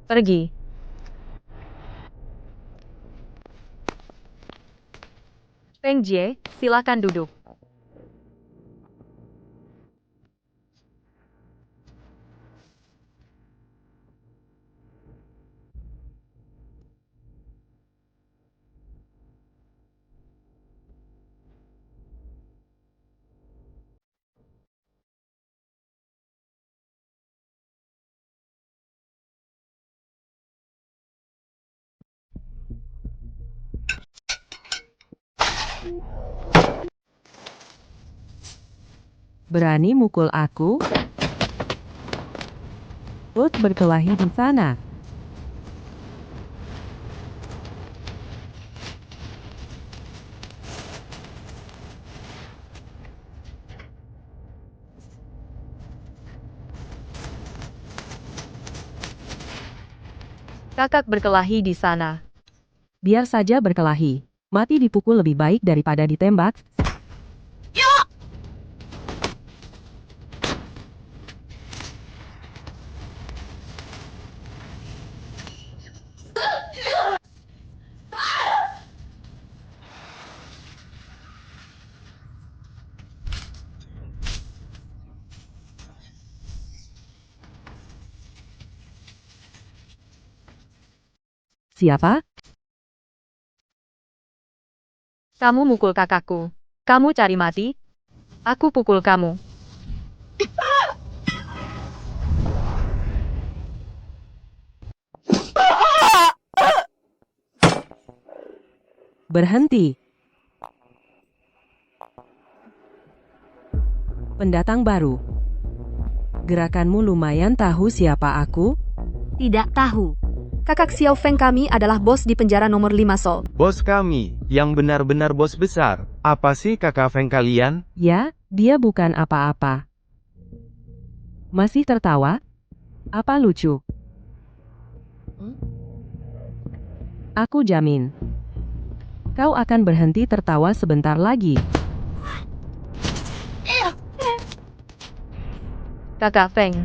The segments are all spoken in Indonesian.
Pergi. Feng Jie, silakan duduk. Berani mukul aku? Bos berkelahi di sana. Kakak berkelahi di sana. Biar saja berkelahi. Mati dipukul lebih baik daripada ditembak. Siapa? Kamu mukul kakakku. Kamu cari mati? Aku pukul kamu. Berhenti. Pendatang baru. Gerakanmu lumayan tahu siapa aku? Tidak tahu. Kakak Xiao Feng kami adalah bos di penjara nomor 5 Seoul. Bos kami, yang benar-benar bos besar. Apa sih kakak Feng kalian? Ya, dia bukan apa-apa. Masih tertawa? Apa lucu? Aku jamin. Kau akan berhenti tertawa sebentar lagi. Kakak Feng.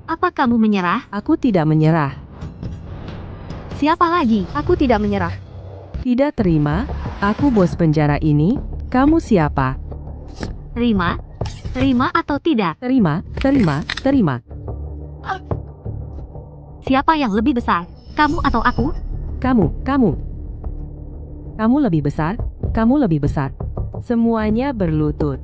Apa kamu menyerah? Aku tidak menyerah. Siapa lagi? Aku tidak menyerah. Tidak terima? Aku bos penjara ini. Kamu siapa? Terima? Terima atau tidak? Terima, terima, terima. Siapa yang lebih besar? Kamu atau aku? Kamu. Kamu lebih besar, kamu lebih besar. Semuanya berlutut.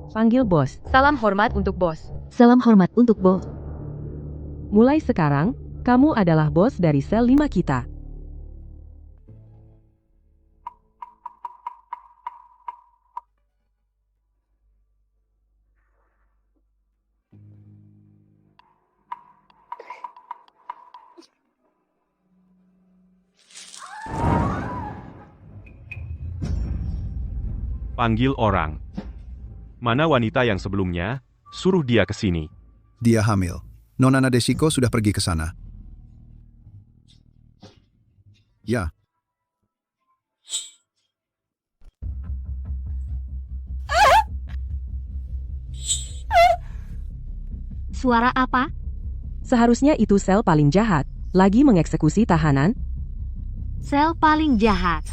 Panggil bos. Salam hormat untuk bos. Salam hormat untuk bos. Mulai sekarang, kamu adalah bos dari sel 5 kita. Panggil orang. Mana wanita yang sebelumnya? Suruh dia ke sini. Dia hamil. Nona Nadeshiko sudah pergi ke sana. Ya, Suara apa? Seharusnya itu sel paling jahat. Lagi mengeksekusi tahanan. Sel paling jahat.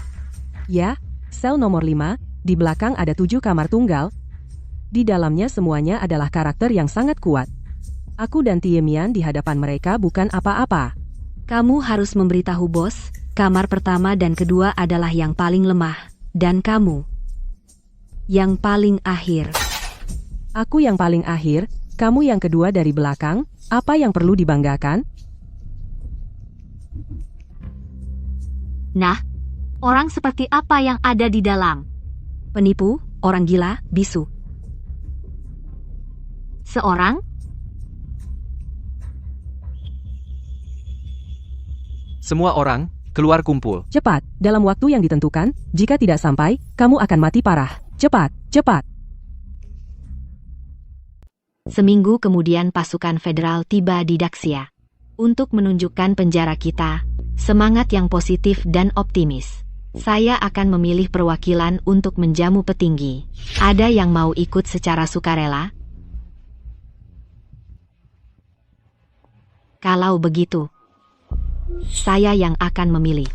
Ya, sel nomor 5. Di belakang ada 7 kamar tunggal. Di dalamnya semuanya adalah karakter yang sangat kuat. Aku dan Tiemian di hadapan mereka bukan apa-apa. Kamu harus memberitahu bos, kamar pertama dan kedua adalah yang paling lemah. Dan kamu yang paling akhir. Aku yang paling akhir, kamu yang kedua dari belakang. Apa yang perlu dibanggakan? Nah, orang seperti apa yang ada di dalam? Penipu, orang gila, bisu. Seorang? Semua orang, keluar kumpul. Cepat, dalam waktu yang ditentukan. Jika tidak sampai, kamu akan mati parah. Cepat, cepat. Seminggu kemudian pasukan federal tiba di Daxia. Untuk menunjukkan penjara kita, semangat yang positif dan optimis. Saya akan memilih perwakilan untuk menjamu petinggi. Ada yang mau ikut secara sukarela? Kalau begitu, saya yang akan memilih.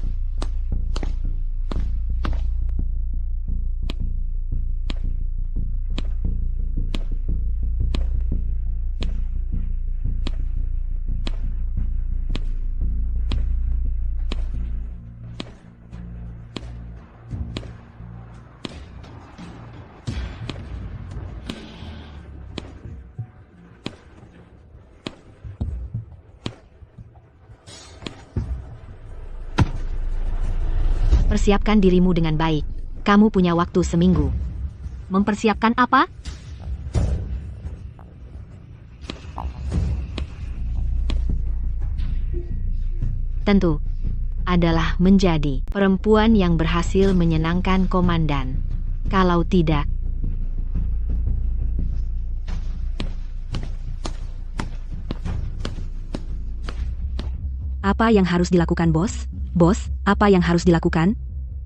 Persiapkan dirimu dengan baik. Kamu punya waktu seminggu. Mempersiapkan apa? Tentu, adalah menjadi perempuan yang berhasil menyenangkan komandan. Kalau tidak, apa yang harus dilakukan, Bos? Bos, apa yang harus dilakukan?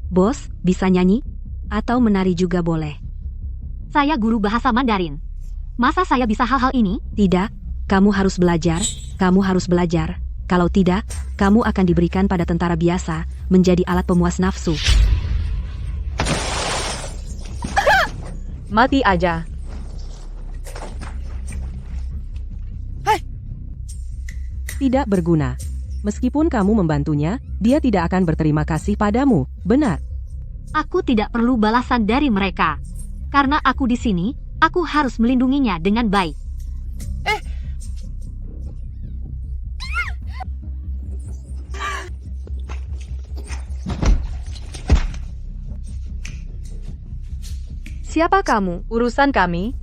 Bos, bisa nyanyi? Atau menari juga boleh. Saya guru bahasa Mandarin. Masa saya bisa hal-hal ini? Tidak, kamu harus belajar. Kamu harus belajar. Kalau tidak, kamu akan diberikan pada tentara biasa, menjadi alat pemuas nafsu. Mati aja. Tidak berguna. Meskipun kamu membantunya, dia tidak akan berterima kasih padamu, benar? Aku tidak perlu balasan dari mereka. Karena aku di sini, aku harus melindunginya dengan baik. Siapa kamu? Urusan kami.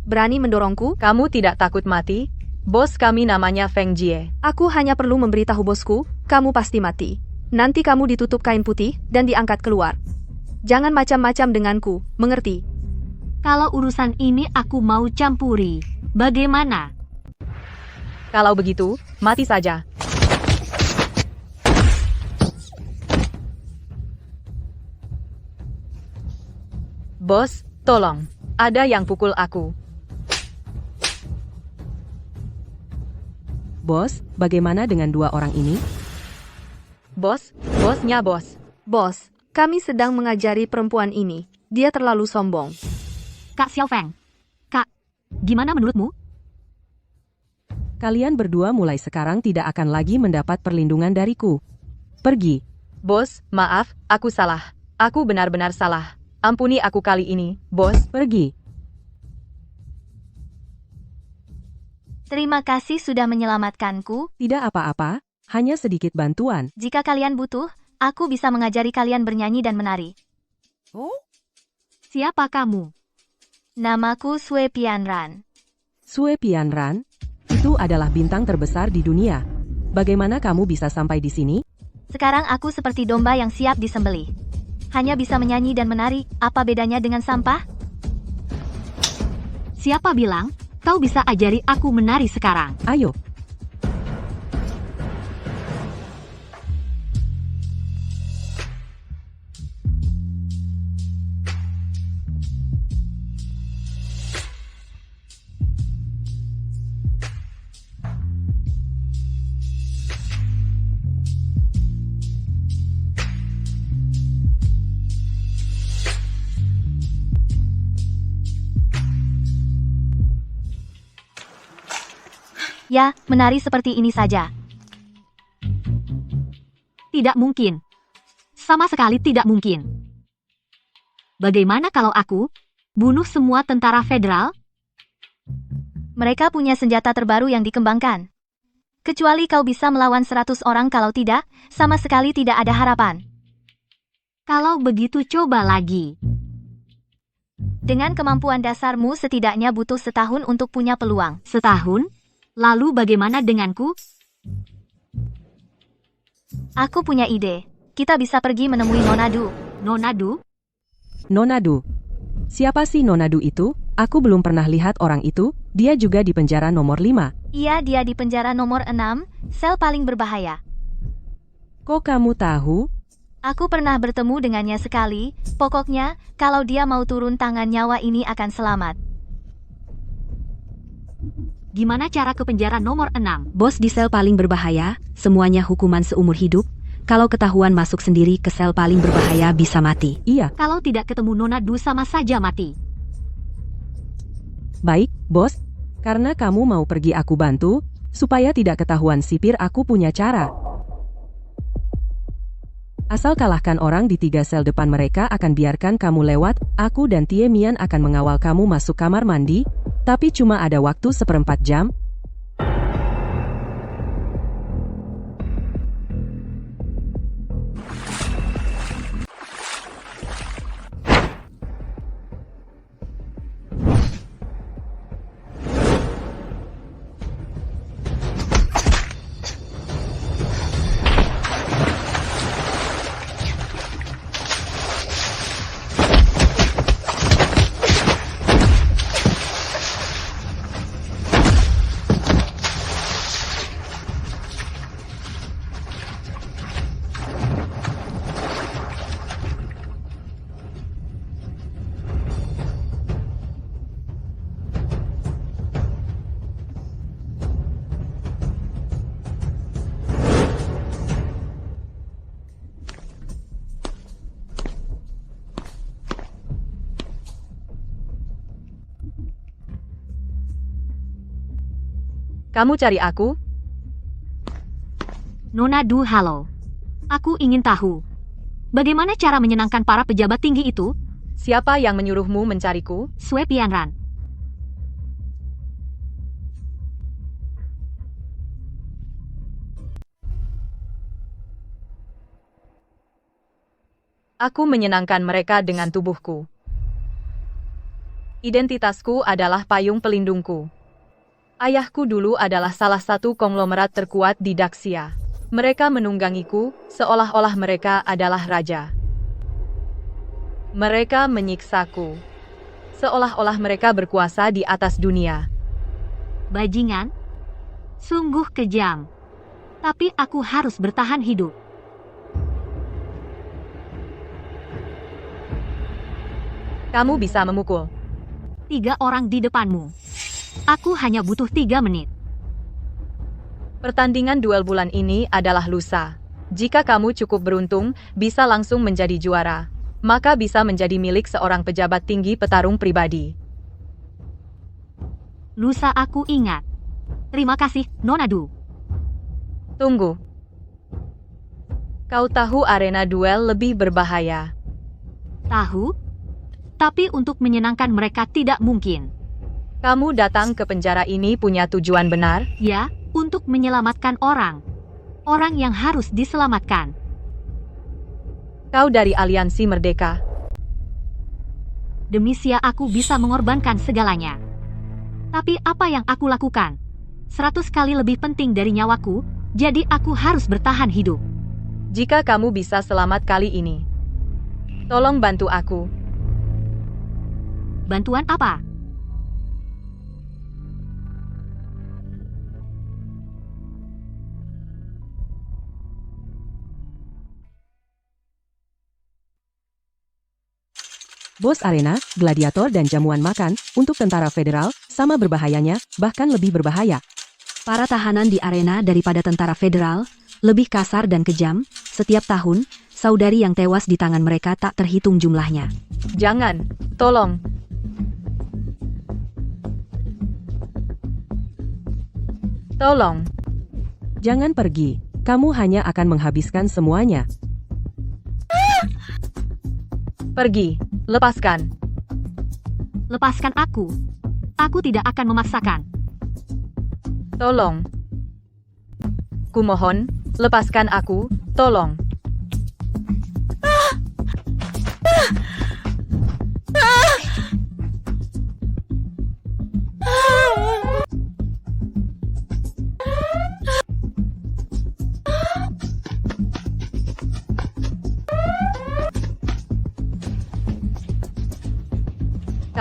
Berani mendorongku? Kamu tidak takut mati? Bos kami namanya Feng Jie. Aku hanya perlu memberitahu bosku, kamu pasti mati. Nanti kamu ditutup kain putih dan diangkat keluar. Jangan macam-macam denganku, mengerti? Kalau urusan ini aku mau campuri, bagaimana? Kalau begitu, mati saja. Bos, tolong. Ada yang pukul aku. Bos, bagaimana dengan dua orang ini? Bosnya bos. Bos, kami sedang mengajari perempuan ini. Dia terlalu sombong. Kak Xiaofeng. Kak, gimana menurutmu? Kalian berdua mulai sekarang tidak akan lagi mendapat perlindungan dariku. Pergi. Bos, maaf, aku salah. Aku benar-benar salah. Ampuni aku kali ini, bos. Pergi. Terima kasih sudah menyelamatkanku. Tidak apa-apa, hanya sedikit bantuan. Jika kalian butuh, aku bisa mengajari kalian bernyanyi dan menari. Siapa kamu? Namaku Sue Pianran. Sue Pianran? Itu adalah bintang terbesar di dunia. Bagaimana kamu bisa sampai di sini? Sekarang aku seperti domba yang siap disembelih. Hanya bisa menyanyi dan menari, apa bedanya dengan sampah? Siapa bilang kau bisa ajari aku menari sekarang? Ayo. Ya, menari seperti ini saja. Tidak mungkin. Sama sekali tidak mungkin. Bagaimana kalau aku bunuh semua tentara federal? Mereka punya senjata terbaru yang dikembangkan. Kecuali kau bisa melawan 100 orang, kalau tidak, sama sekali tidak ada harapan. Kalau begitu coba lagi. Dengan kemampuan dasarmu setidaknya butuh setahun untuk punya peluang. Setahun? Lalu bagaimana denganku? Aku punya ide. Kita bisa pergi menemui Nona Du. Nona Du? Nona Du. Siapa sih Nona Du itu? Aku belum pernah lihat orang itu. Dia juga di penjara nomor 5. Iya, dia di penjara nomor 6, sel paling berbahaya. Kok kamu tahu? Aku pernah bertemu dengannya sekali. Pokoknya, kalau dia mau turun tangan nyawa ini akan selamat. Gimana cara ke penjara nomor 6? Bos di sel paling berbahaya, semuanya hukuman seumur hidup. Kalau ketahuan masuk sendiri ke sel paling berbahaya bisa mati. Iya, Kalau tidak ketemu Nona Du sama saja mati. baik, bos. Karena kamu mau pergi aku bantu, supaya tidak ketahuan sipir aku punya cara. Asal kalahkan orang di 3 sel depan mereka akan biarkan kamu lewat, aku dan Tie Mian akan mengawal kamu masuk kamar mandi, tapi cuma ada waktu 1/4 jam. Kamu cari aku? Nona Du, halo. Aku ingin tahu, bagaimana cara menyenangkan para pejabat tinggi itu? Siapa yang menyuruhmu mencariku? Sue Pianran. Aku menyenangkan mereka dengan tubuhku. Identitasku adalah payung pelindungku. Ayahku dulu adalah salah satu konglomerat terkuat di Daxia. Mereka menunggangiku, seolah-olah mereka adalah raja. Mereka menyiksaku, seolah-olah mereka berkuasa di atas dunia. Bajingan? Sungguh kejam. Tapi aku harus bertahan hidup. Kamu bisa memukul. 3 orang di depanmu. Aku hanya butuh 3 menit. Pertandingan duel bulan ini adalah lusa. Jika kamu cukup beruntung, bisa langsung menjadi juara. Maka bisa menjadi milik seorang pejabat tinggi petarung pribadi. Lusa aku ingat. Terima kasih, Nona Du. Tunggu. Kau tahu arena duel lebih berbahaya. Tahu? Tapi untuk menyenangkan mereka tidak mungkin. Kamu datang ke penjara ini punya tujuan benar? Ya, untuk menyelamatkan orang. Orang yang harus diselamatkan. Kau dari Aliansi Merdeka. Demi Sia aku bisa mengorbankan segalanya. Tapi apa yang aku lakukan? 100 kali lebih penting dari nyawaku, jadi aku harus bertahan hidup. Jika kamu bisa selamat kali ini, tolong bantu aku. Bantuan apa? Bos arena, gladiator dan jamuan makan, untuk tentara federal, sama berbahayanya, bahkan lebih berbahaya. Para tahanan di arena daripada tentara federal, lebih kasar dan kejam. Setiap tahun, saudari yang tewas di tangan mereka tak terhitung jumlahnya. Jangan, tolong. Tolong. Jangan pergi, kamu hanya akan menghabiskan semuanya. Pergi, lepaskan. Lepaskan aku. Aku tidak akan memaksakan. Tolong. Kumohon, lepaskan aku, tolong.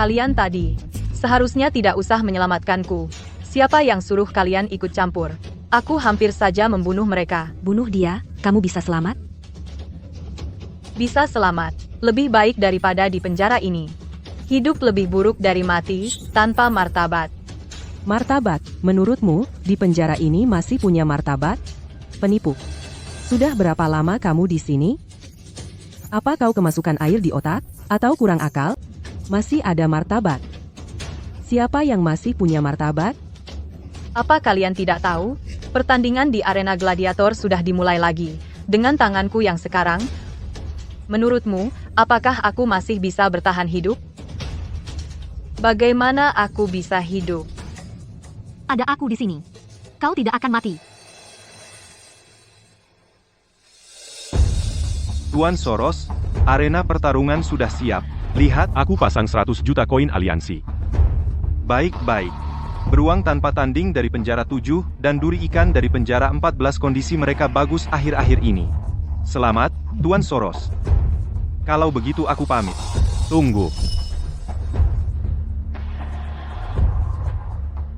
Kalian tadi, Seharusnya tidak usah menyelamatkanku. Siapa yang suruh kalian ikut campur? Aku hampir saja membunuh mereka. Bunuh dia, kamu bisa selamat? Bisa selamat. Lebih baik daripada di penjara ini. Hidup lebih buruk dari mati, tanpa martabat. Martabat, menurutmu, di penjara ini masih punya martabat? Penipu. Sudah berapa lama kamu di sini? Apa kau kemasukan air di otak? Atau kurang akal? Masih ada martabat. Siapa yang masih punya martabat? Apa kalian tidak tahu? Pertandingan di arena gladiator sudah dimulai lagi. Dengan tanganku yang sekarang, menurutmu, apakah aku masih bisa bertahan hidup? Bagaimana aku bisa hidup? Ada aku di sini. Kau tidak akan mati. Tuan Soros, arena pertarungan sudah siap. Lihat, aku pasang 100 juta koin aliansi. Baik-baik. Beruang tanpa tanding dari penjara 7, dan duri ikan dari penjara 14 kondisi mereka bagus akhir-akhir ini. Selamat, Tuan Soros. Kalau begitu aku pamit. Tunggu.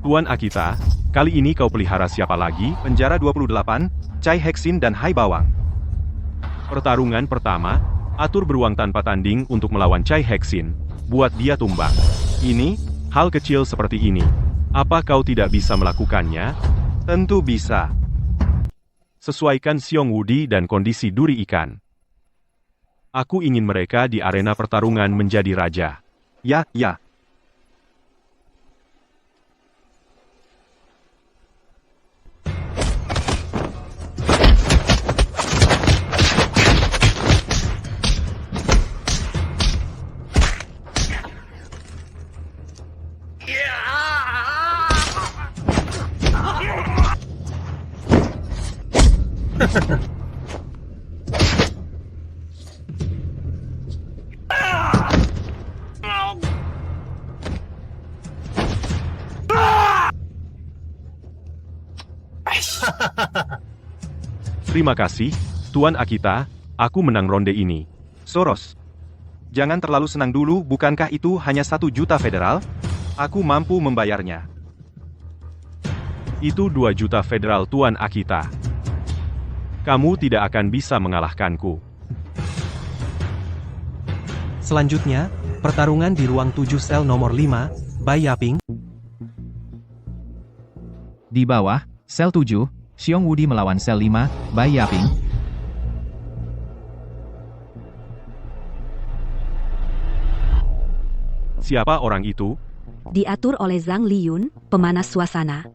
Tuan Akita, kali ini kau pelihara siapa lagi? Penjara 28, Cai Heksin dan Hai Bawang. Pertarungan pertama, atur beruang tanpa tanding untuk melawan Cai Heksin. Buat dia tumbang. Ini, hal kecil seperti ini. Apa kau tidak bisa melakukannya? Tentu bisa. Sesuaikan Xiong Wudi dan kondisi duri ikan. Aku ingin mereka di arena pertarungan menjadi raja. Ya, ya. Terima kasih, Tuan Akita, aku menang ronde ini. Soros, jangan terlalu senang dulu, bukankah itu hanya 1 juta federal? Aku mampu membayarnya. Itu 2 juta federal Tuan Akita. Kamu tidak akan bisa mengalahkanku. Selanjutnya, pertarungan di ruang 7 sel nomor 5, Bai Yaping. Di bawah, sel 7, Xiong Wudi melawan sel 5, Bai Yaping. Siapa orang itu? Diatur oleh Zhang Liyun, pemanas suasana.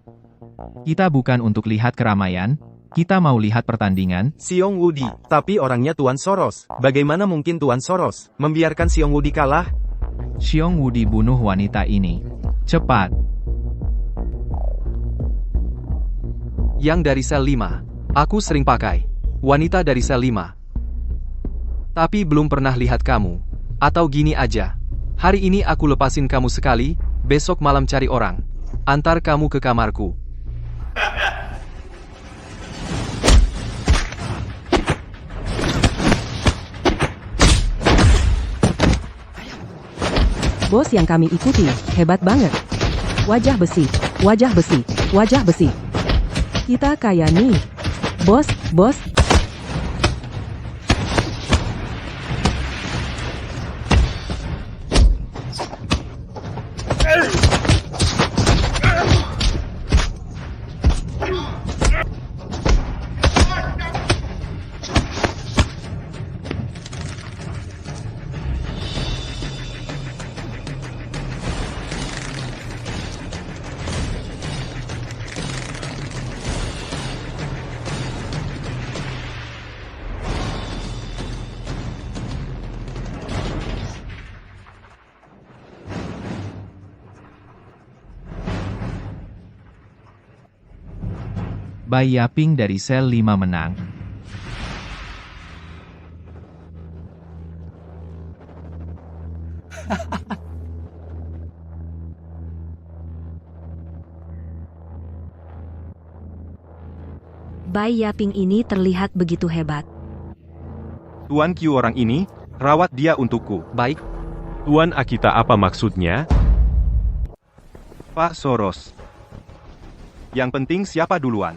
Kita bukan untuk lihat keramaian, kita mau lihat pertandingan. Xiong Wudi, tapi orangnya Tuan Soros. Bagaimana mungkin Tuan Soros membiarkan Xiong Wudi kalah? Xiong Wudi bunuh wanita ini. Cepat. Yang dari sel 5. Aku sering pakai. Wanita dari sel 5. Tapi belum pernah lihat kamu. Atau gini aja. Hari ini aku lepasin kamu sekali, besok malam cari orang. Antar kamu ke kamarku. Bos yang kami ikuti, hebat banget. Wajah besi, wajah besi, wajah besi. Kita kaya nih. Bos, bos. Bai Yaping dari sel 5 menang. Bai Yaping ini terlihat begitu hebat. Tuan Q orang ini, rawat dia untukku. Baik. Tuan Akita apa maksudnya? Pak Soros. Yang penting siapa duluan?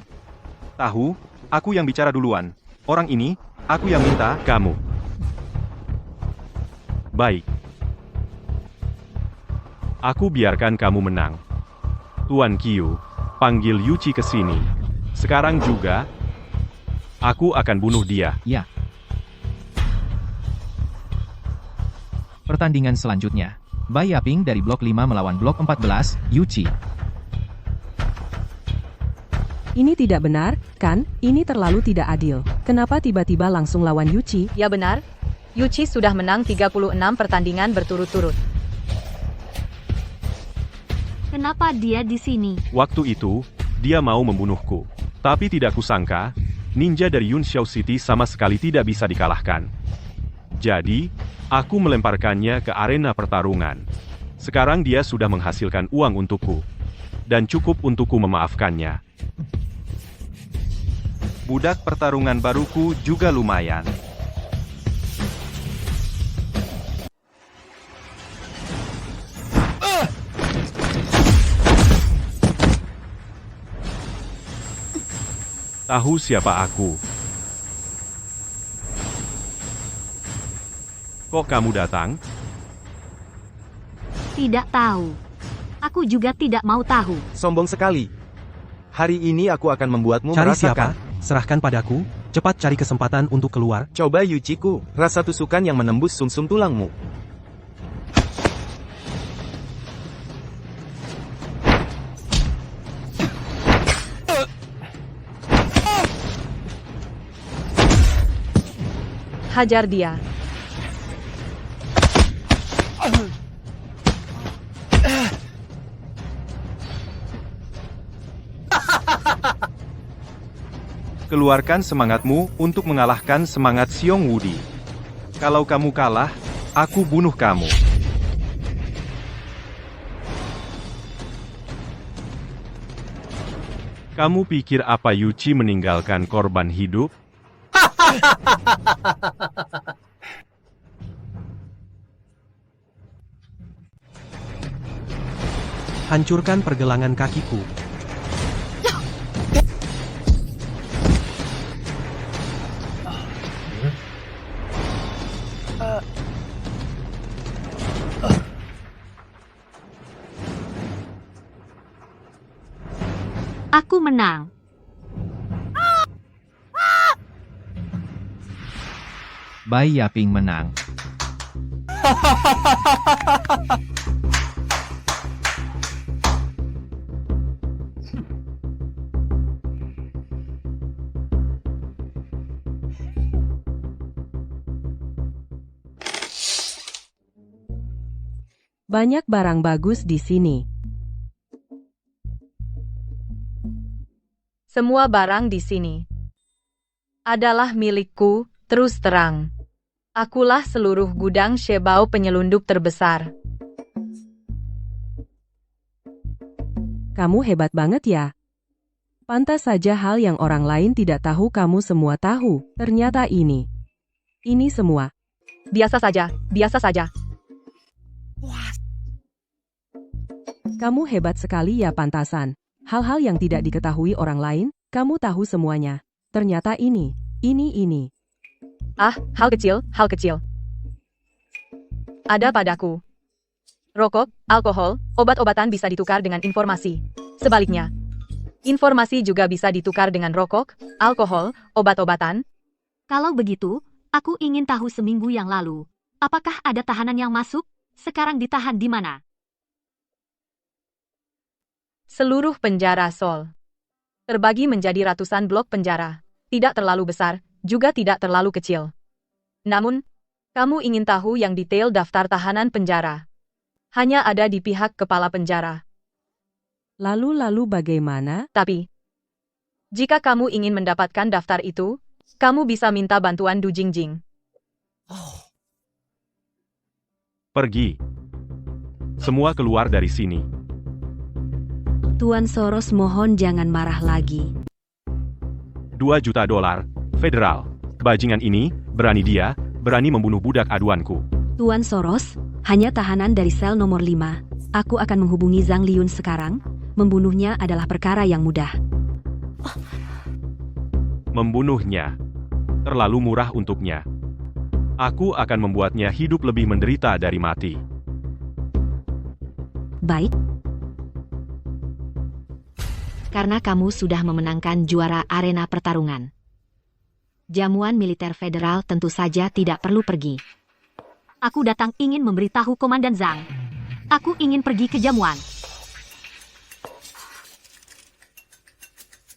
Tahu, aku yang bicara duluan. Orang ini, aku yang minta, kamu. Baik. Aku biarkan kamu menang. Tuan Qiu, panggil Yuchi ke sini. Sekarang juga, aku akan bunuh dia. Ya. Pertandingan selanjutnya. Bai Yaping dari blok 5 melawan blok 14, Yuchi. Ini tidak benar, kan? Ini terlalu tidak adil. Kenapa tiba-tiba langsung lawan Yuchi? Ya benar, Yuchi sudah menang 36 pertandingan berturut-turut. Kenapa dia di sini? Waktu itu, dia mau membunuhku. Tapi tidak kusangka, ninja dari Yunxiao City sama sekali tidak bisa dikalahkan. Jadi, aku melemparkannya ke arena pertarungan. Sekarang dia sudah menghasilkan uang untukku. Dan cukup untukku memaafkannya. Budak pertarungan baruku juga lumayan. Tahu siapa aku? Kok kamu datang? Tidak tahu. Aku juga tidak mau tahu. Sombong sekali. Hari ini aku akan membuatmu Cari merasakan. siapa? Serahkan padaku. Cepat cari kesempatan untuk keluar. Coba Yuchiku, rasa tusukan yang menembus sumsum tulangmu. Hajar dia. Keluarkan semangatmu untuk mengalahkan semangat Xiong Wudi. Kalau kamu kalah, aku bunuh kamu. Kamu pikir apa Yuchi meninggalkan korban hidup? Hancurkan pergelangan kakiku. Aku menang. Bai Yaping menang. Banyak barang bagus di sini. Semua barang di sini adalah milikku, terus terang. Akulah seluruh gudang Shebao penyelundup terbesar. Kamu hebat banget ya. Pantas saja hal yang orang lain tidak tahu kamu semua tahu. Ternyata ini semua. Biasa saja, biasa saja. Kamu hebat sekali ya Pantasan. Hal-hal yang tidak diketahui orang lain, kamu tahu semuanya. Ternyata ini. Ah, hal kecil, hal kecil. Ada padaku. Rokok, alkohol, obat-obatan bisa ditukar dengan informasi. Sebaliknya, informasi juga bisa ditukar dengan rokok, alkohol, obat-obatan. Kalau begitu, aku ingin tahu seminggu yang lalu. Apakah ada tahanan yang masuk? Sekarang ditahan di mana? Seluruh penjara Seoul terbagi menjadi ratusan blok penjara. Tidak terlalu besar, juga tidak terlalu kecil. Namun, kamu ingin tahu yang detail daftar tahanan penjara. Hanya ada di pihak kepala penjara. Lalu bagaimana? Tapi, jika kamu ingin mendapatkan daftar itu, kamu bisa minta bantuan Du Jingjing. Pergi. Semua keluar dari sini. Tuan Soros mohon jangan marah lagi. $2 juta, federal. Bajingan ini, berani membunuh budak aduanku. Tuan Soros, hanya tahanan dari sel nomor 5. Aku akan menghubungi Zhang Liun sekarang. Membunuhnya adalah perkara yang mudah. Membunuhnya terlalu murah untuknya. Aku akan membuatnya hidup lebih menderita dari mati. Baik. Karena kamu sudah memenangkan juara arena pertarungan. Jamuan militer federal tentu saja tidak perlu pergi. Aku datang ingin memberitahu Komandan Zhang. Aku ingin pergi ke jamuan.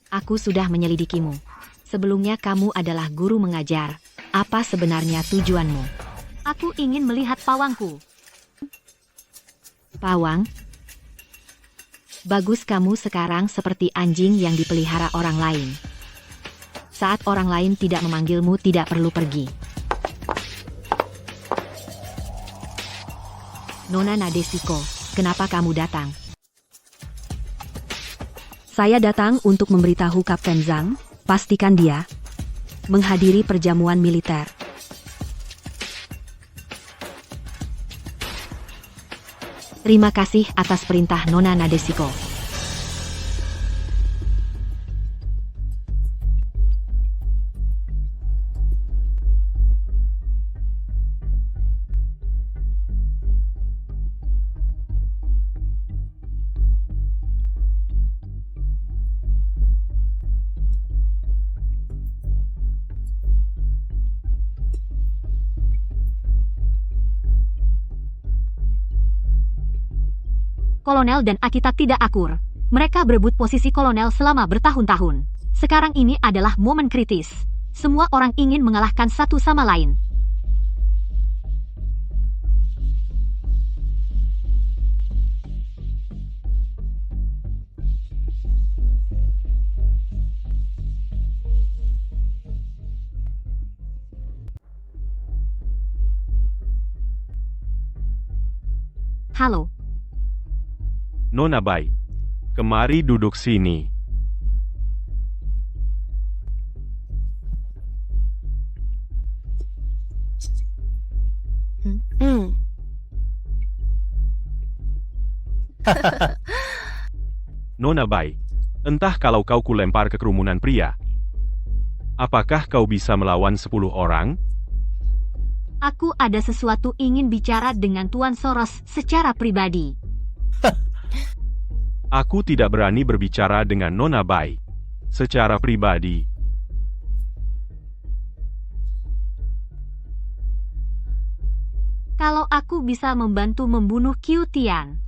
Aku sudah menyelidikimu. Sebelumnya kamu adalah guru mengajar. Apa sebenarnya tujuanmu? Aku ingin melihat pawangku. Pawang? Bagus, kamu sekarang seperti anjing yang dipelihara orang lain. Saat orang lain tidak memanggilmu, tidak perlu pergi. Nona Nadeshiko, kenapa kamu datang? Saya datang untuk memberitahu Kapten Zhang, pastikan dia menghadiri perjamuan militer. Terima kasih atas perintah Nona Nadeshiko. Kolonel dan Akita tidak akur. Mereka berebut posisi kolonel selama bertahun-tahun. Sekarang ini adalah momen kritis. Semua orang ingin mengalahkan satu sama lain. Halo. Nona Bai, kemari duduk sini. Nona Bai, entah kalau kau kulempar ke kerumunan pria. Apakah kau bisa melawan 10 orang? Aku ada sesuatu ingin bicara dengan Tuan Soros secara pribadi. Aku tidak berani berbicara dengan Nona Bai secara pribadi. Kalau aku bisa membantu membunuh Qiu Tian.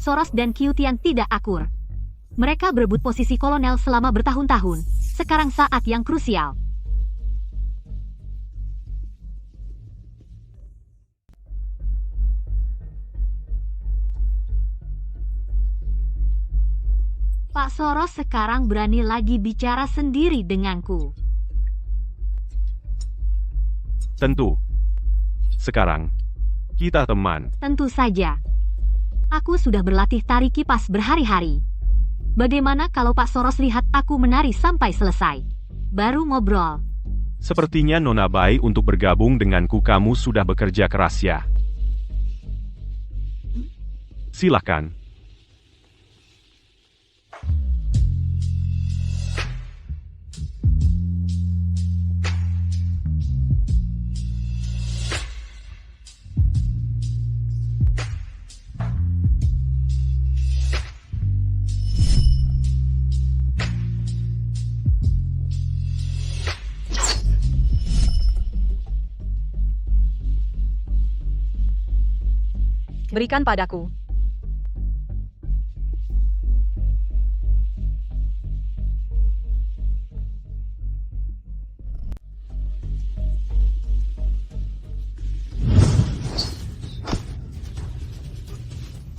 Soros dan Qiu Tian tidak akur. Mereka berebut posisi kolonel selama bertahun-tahun. Sekarang saat yang krusial. Pak Soros sekarang berani lagi bicara sendiri denganku. Tentu. Sekarang, kita teman. Tentu saja. Aku sudah berlatih tari kipas berhari-hari. Bagaimana kalau Pak Soros lihat aku menari sampai selesai? Baru ngobrol. Sepertinya Nona Bai untuk bergabung denganku kamu sudah bekerja keras ya. Silakan. Berikan padaku.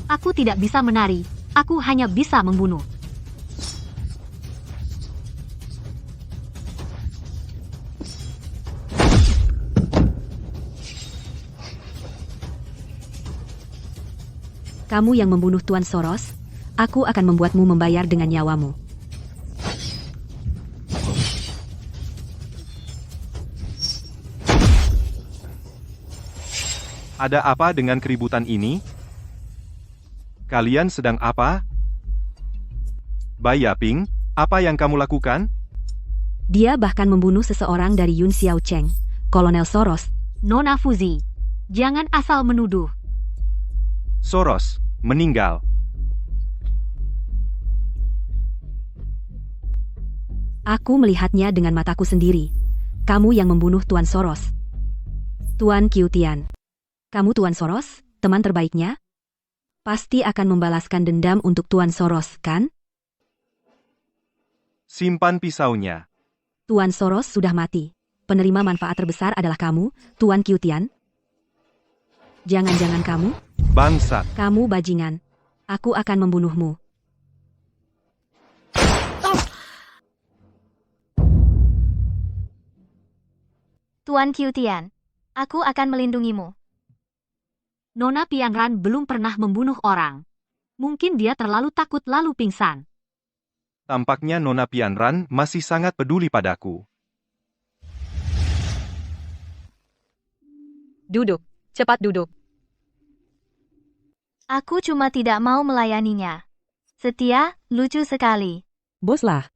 Aku tidak bisa menari. Aku hanya bisa membunuh. Kamu yang membunuh Tuan Soros, aku akan membuatmu membayar dengan nyawamu. Ada apa dengan keributan ini? Kalian sedang apa? Bai Yaping, apa yang kamu lakukan? Dia bahkan membunuh seseorang dari Yun Xiao Cheng, Kolonel Soros. Nona Fuzi, jangan asal menuduh. Soros, meninggal. Aku melihatnya dengan mataku sendiri. Kamu yang membunuh Tuan Soros. Tuan Qiutian. Kamu Tuan Soros, teman terbaiknya? Pasti akan membalaskan dendam untuk Tuan Soros, kan? Simpan pisaunya. Tuan Soros sudah mati. Penerima manfaat terbesar adalah kamu, Tuan Qiutian. Jangan-jangan kamu? Bangsat. Kamu bajingan. Aku akan membunuhmu. Tuan Qiutian, aku akan melindungimu. Nona Pianran belum pernah membunuh orang. Mungkin dia terlalu takut lalu pingsan. Tampaknya Nona Pianran masih sangat peduli padaku. Duduk, cepat duduk. Aku cuma tidak mau melayaninya. Setia, lucu sekali. Boslah.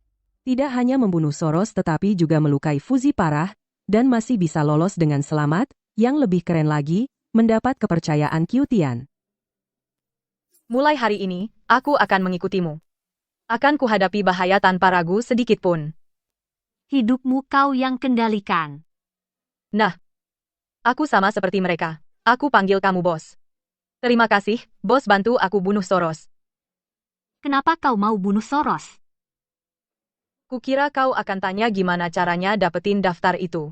Tidak hanya membunuh Soros tetapi juga melukai Fuzi parah, dan masih bisa lolos dengan selamat, yang lebih keren lagi, mendapat kepercayaan Qiutian. Mulai hari ini, aku akan mengikutimu. Akan kuhadapi bahaya tanpa ragu sedikit pun. Hidupmu kau yang kendalikan. Nah, aku sama seperti mereka. Aku panggil kamu bos. Terima kasih, bos bantu aku bunuh Soros. Kenapa kau mau bunuh Soros? Kukira kau akan tanya gimana caranya dapetin daftar itu.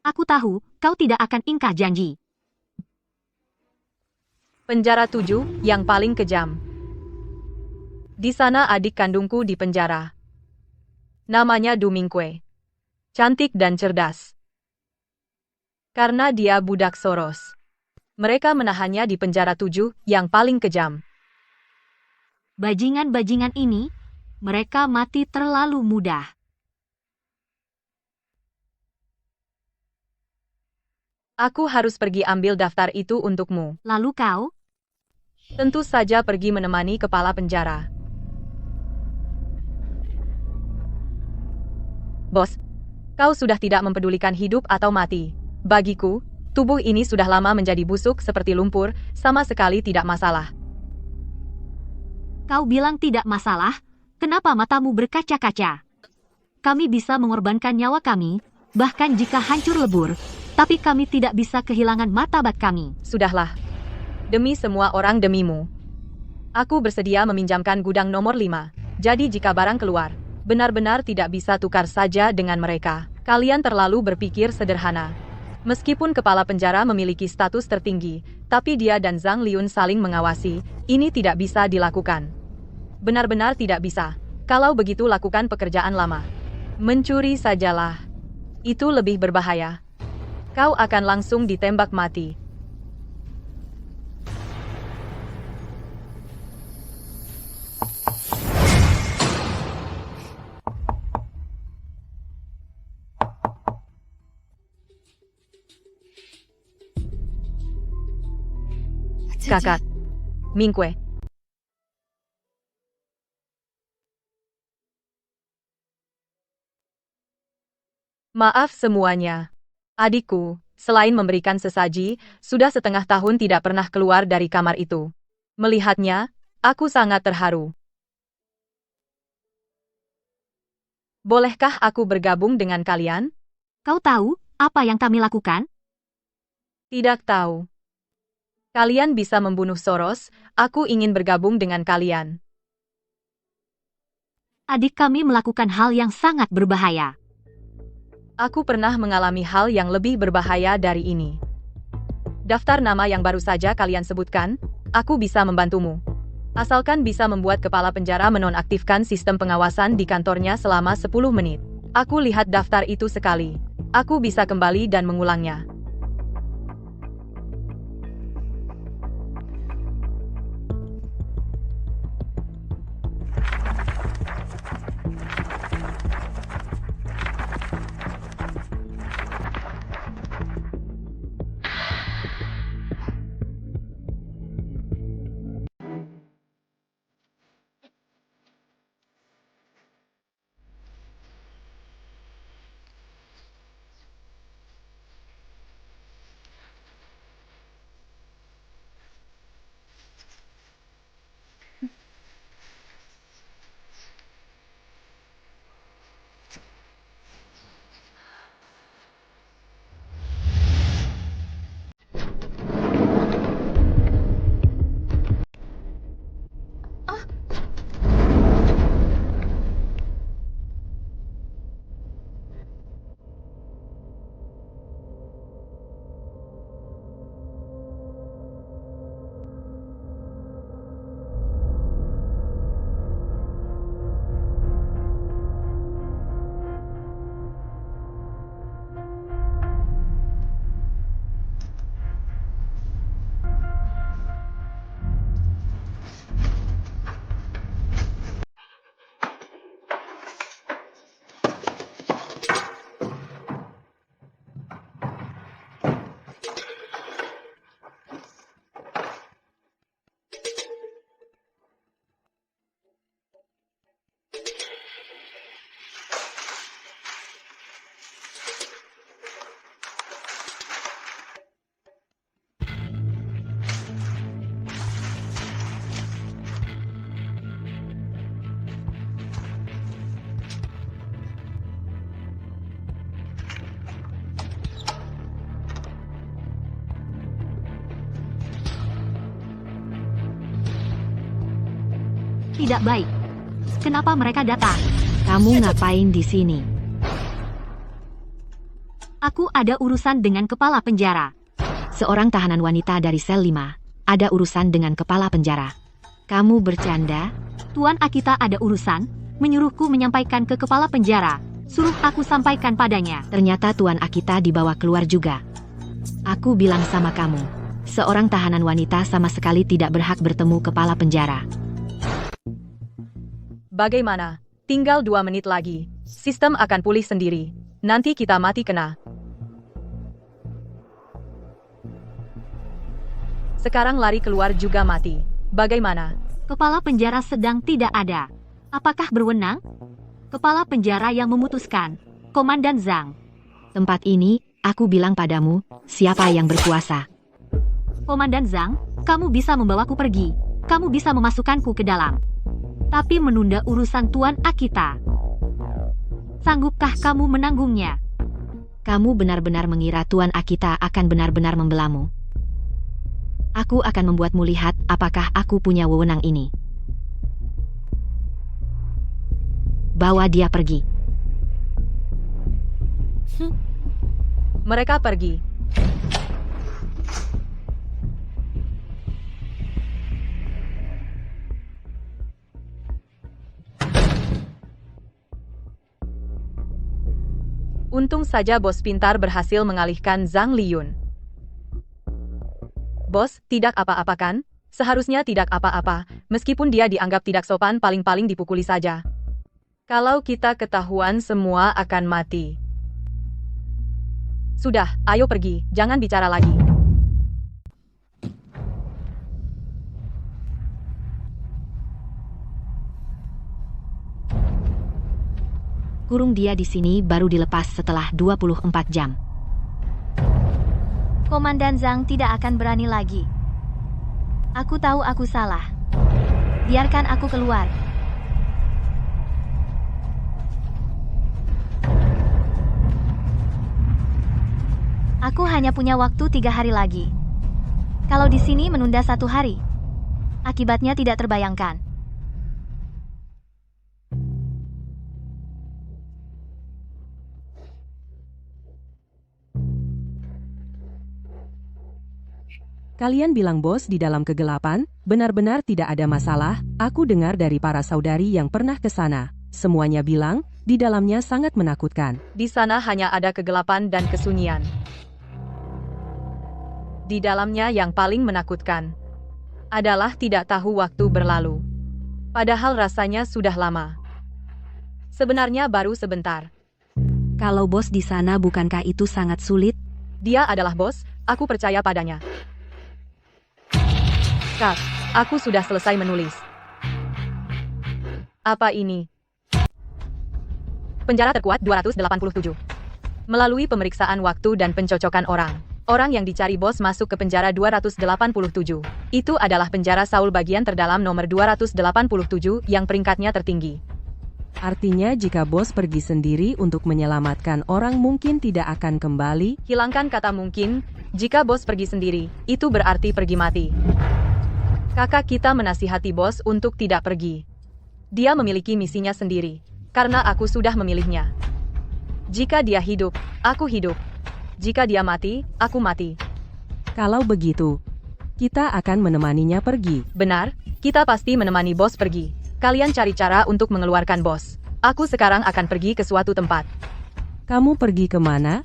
Aku tahu, kau tidak akan ingkar janji. Penjara 7, yang paling kejam. Di sana adik kandungku di penjara. Namanya Du Mingque. Cantik dan cerdas. Karena dia budak Soros. Mereka menahannya di penjara 7, yang paling kejam. Bajingan-bajingan ini, mereka mati terlalu mudah. Aku harus pergi ambil daftar itu untukmu. Lalu kau? Tentu saja pergi menemani kepala penjara. Bos, kau sudah tidak mempedulikan hidup atau mati. Bagiku, tubuh ini sudah lama menjadi busuk seperti lumpur, sama sekali tidak masalah. Kau bilang tidak masalah, kenapa matamu berkaca-kaca? Kami bisa mengorbankan nyawa kami, bahkan jika hancur lebur, tapi kami tidak bisa kehilangan martabat kami. Sudahlah. Demi semua orang demimu. Aku bersedia meminjamkan gudang nomor 5. Jadi jika barang keluar, benar-benar tidak bisa tukar saja dengan mereka. Kalian terlalu berpikir sederhana. Meskipun kepala penjara memiliki status tertinggi, tapi dia dan Zhang Liun saling mengawasi, ini tidak bisa dilakukan. Benar-benar tidak bisa. Kalau begitu lakukan pekerjaan lama. Mencuri sajalah. Itu lebih berbahaya. Kau akan langsung ditembak mati. Kakak. Mingque. Maaf semuanya. Adikku, selain memberikan sesaji, sudah setengah tahun tidak pernah keluar dari kamar itu. Melihatnya, aku sangat terharu. Bolehkah aku bergabung dengan kalian? Kau tahu apa yang kami lakukan? Tidak tahu. Kalian bisa membunuh Soros, aku ingin bergabung dengan kalian. Adik kami melakukan hal yang sangat berbahaya. Aku pernah mengalami hal yang lebih berbahaya dari ini. Daftar nama yang baru saja kalian sebutkan, aku bisa membantumu. Asalkan bisa membuat kepala penjara menonaktifkan sistem pengawasan di kantornya selama 10 menit. Aku lihat daftar itu sekali. Aku bisa kembali dan mengulangnya. Tidak baik. Kenapa mereka datang? Kamu ngapain di sini? Aku ada urusan dengan kepala penjara. Seorang tahanan wanita dari sel 5, ada urusan dengan kepala penjara. Kamu bercanda? Tuan Akita ada urusan, menyuruhku menyampaikan ke kepala penjara. Suruh aku sampaikan padanya. Ternyata Tuan Akita dibawa keluar juga. Aku bilang sama kamu, seorang tahanan wanita sama sekali tidak berhak bertemu kepala penjara. Bagaimana? Tinggal 2 menit lagi. Sistem akan pulih sendiri. Nanti kita mati kena. Sekarang lari keluar juga mati. Bagaimana? Kepala penjara sedang tidak ada. Apakah berwenang? Kepala penjara yang memutuskan. Komandan Zhang. Tempat ini, aku bilang padamu, siapa yang berkuasa. Komandan Zhang, kamu bisa membawaku pergi. Kamu bisa memasukkanku ke dalam. Tapi menunda urusan Tuan Akita. Sanggupkah kamu menanggungnya? Kamu benar-benar mengira Tuan Akita akan benar-benar membelamu. Aku akan membuatmu lihat apakah aku punya wewenang ini. Bawa dia pergi. Mereka pergi. Untung saja bos pintar berhasil mengalihkan Zhang Liyun. Bos, tidak apa-apa kan? Seharusnya tidak apa-apa, meskipun dia dianggap tidak sopan paling-paling dipukuli saja. Kalau kita ketahuan semua akan mati. Sudah, ayo pergi, jangan bicara lagi. Kurung dia di sini baru dilepas setelah 24 jam. Komandan Zhang tidak akan berani lagi. Aku tahu aku salah. Biarkan aku keluar. Aku hanya punya waktu 3 hari lagi. Kalau di sini menunda 1 hari, akibatnya tidak terbayangkan. Kalian bilang bos di dalam kegelapan, benar-benar tidak ada masalah, aku dengar dari para saudari yang pernah ke sana. Semuanya bilang, di dalamnya sangat menakutkan. Di sana hanya ada kegelapan dan kesunyian. Di dalamnya yang paling menakutkan adalah tidak tahu waktu berlalu. Padahal rasanya sudah lama. Sebenarnya baru sebentar. Kalau bos di sana bukankah itu sangat sulit? Dia adalah bos, aku percaya padanya. Kak, aku sudah selesai menulis. Apa ini? Penjara terkuat 287. Melalui pemeriksaan waktu dan pencocokan orang. Orang yang dicari bos masuk ke penjara 287. Itu adalah penjara Saul bagian terdalam nomor 287 yang peringkatnya tertinggi. Artinya jika bos pergi sendiri untuk menyelamatkan orang mungkin tidak akan kembali. Hilangkan kata mungkin, jika bos pergi sendiri, itu berarti pergi mati. Kakak kita menasihati bos untuk tidak pergi. Dia memiliki misinya sendiri, karena aku sudah memilihnya. Jika dia hidup, aku hidup. Jika dia mati, aku mati. Kalau begitu, kita akan menemaninya pergi. Benar, kita pasti menemani bos pergi. Kalian cari cara untuk mengeluarkan bos. Aku sekarang akan pergi ke suatu tempat. Kamu pergi kemana?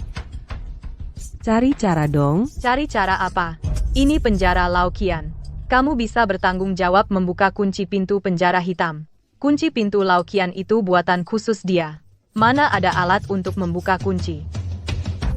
Cari cara dong. Cari cara apa? Ini penjara Laukian. Kamu bisa bertanggung jawab membuka kunci pintu penjara hitam. Kunci pintu Laukian itu buatan khusus dia. Mana ada alat untuk membuka kunci?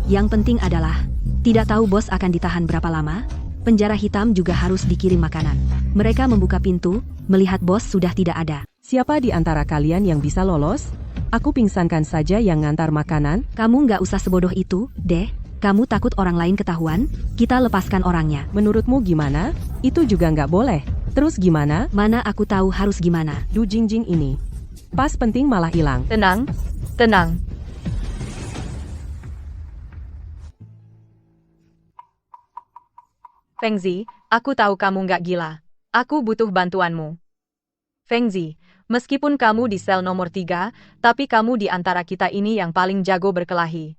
Yang penting adalah, tidak tahu bos akan ditahan berapa lama, penjara hitam juga harus dikirim makanan. Mereka membuka pintu, melihat bos sudah tidak ada. Siapa di antara kalian yang bisa lolos? Aku pingsankan saja yang ngantar makanan. Kamu nggak usah sebodoh itu, deh. Kamu takut orang lain ketahuan? Kita lepaskan orangnya. Menurutmu gimana? Itu juga nggak boleh. Terus gimana? Mana aku tahu harus gimana. Du Jingjing ini. Pas penting malah hilang. Tenang, tenang. Fengzi, aku tahu kamu nggak gila. Aku butuh bantuanmu. Fengzi, meskipun kamu di sel nomor 3, tapi kamu di antara kita ini yang paling jago berkelahi.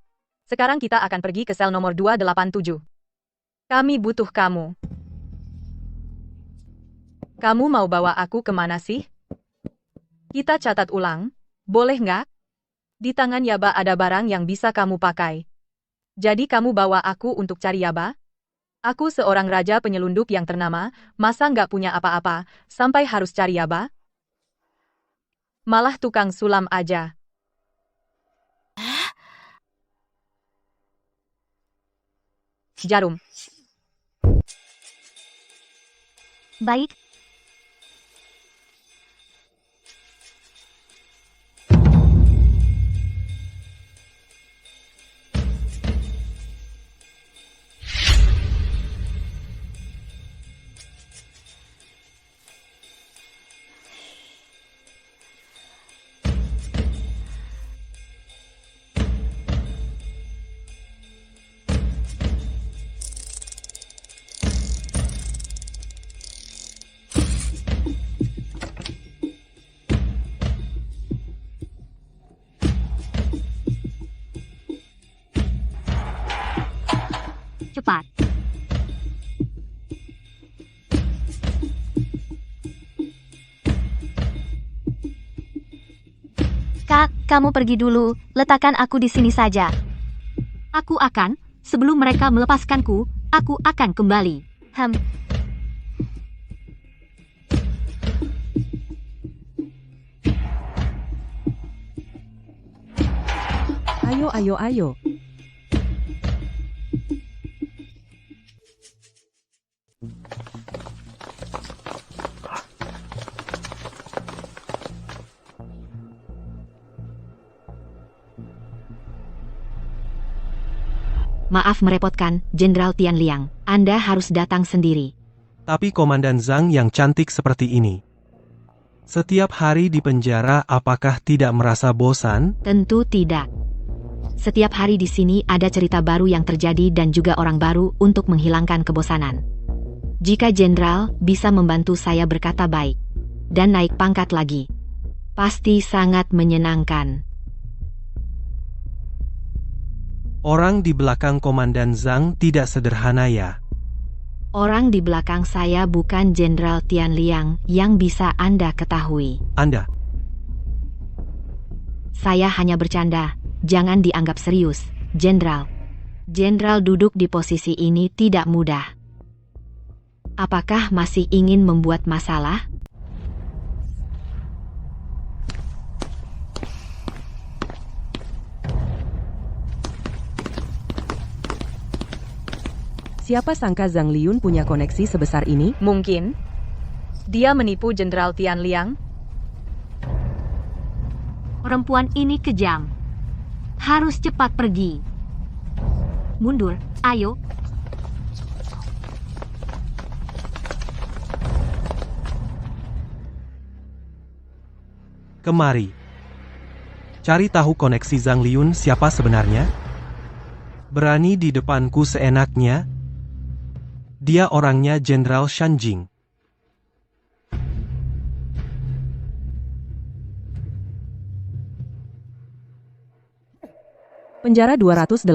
Sekarang kita akan pergi ke sel nomor 287. Kami butuh kamu. Kamu mau bawa aku kemana sih? Kita catat ulang, boleh nggak? Di tangan Yaba ada barang yang bisa kamu pakai. Jadi kamu bawa aku untuk cari Yaba? Aku seorang raja penyelundup yang ternama, masa nggak punya apa-apa, sampai harus cari Yaba? Malah tukang sulam aja. Jarum. Baik. Cepat. Kak, kamu pergi dulu. Letakkan aku di sini saja. Aku akan, sebelum mereka melepaskanku, aku akan kembali. Ayo, ayo, ayo. Maaf merepotkan, Jenderal Tian Liang. Anda harus datang sendiri. Tapi Komandan Zhang yang cantik seperti ini. Setiap hari di penjara apakah tidak merasa bosan? Tentu tidak. Setiap hari di sini ada cerita baru yang terjadi dan juga orang baru untuk menghilangkan kebosanan. Jika Jenderal bisa membantu saya berkata baik dan naik pangkat lagi, pasti sangat menyenangkan. Orang di belakang Komandan Zhang tidak sederhana ya. Orang di belakang saya bukan Jenderal Tian Liang yang bisa Anda ketahui. Anda? Saya hanya bercanda, jangan dianggap serius, Jenderal. Jenderal duduk di posisi ini tidak mudah. Apakah masih ingin membuat masalah? Siapa sangka Zhang Liun punya koneksi sebesar ini? Mungkin. Dia menipu Jenderal Tian Liang. Perempuan ini kejam. Harus cepat pergi. Mundur, ayo. Kemari. Cari tahu koneksi Zhang Liun siapa sebenarnya? Berani di depanku seenaknya? Dia orangnya Jenderal Shan Jing. Penjara 287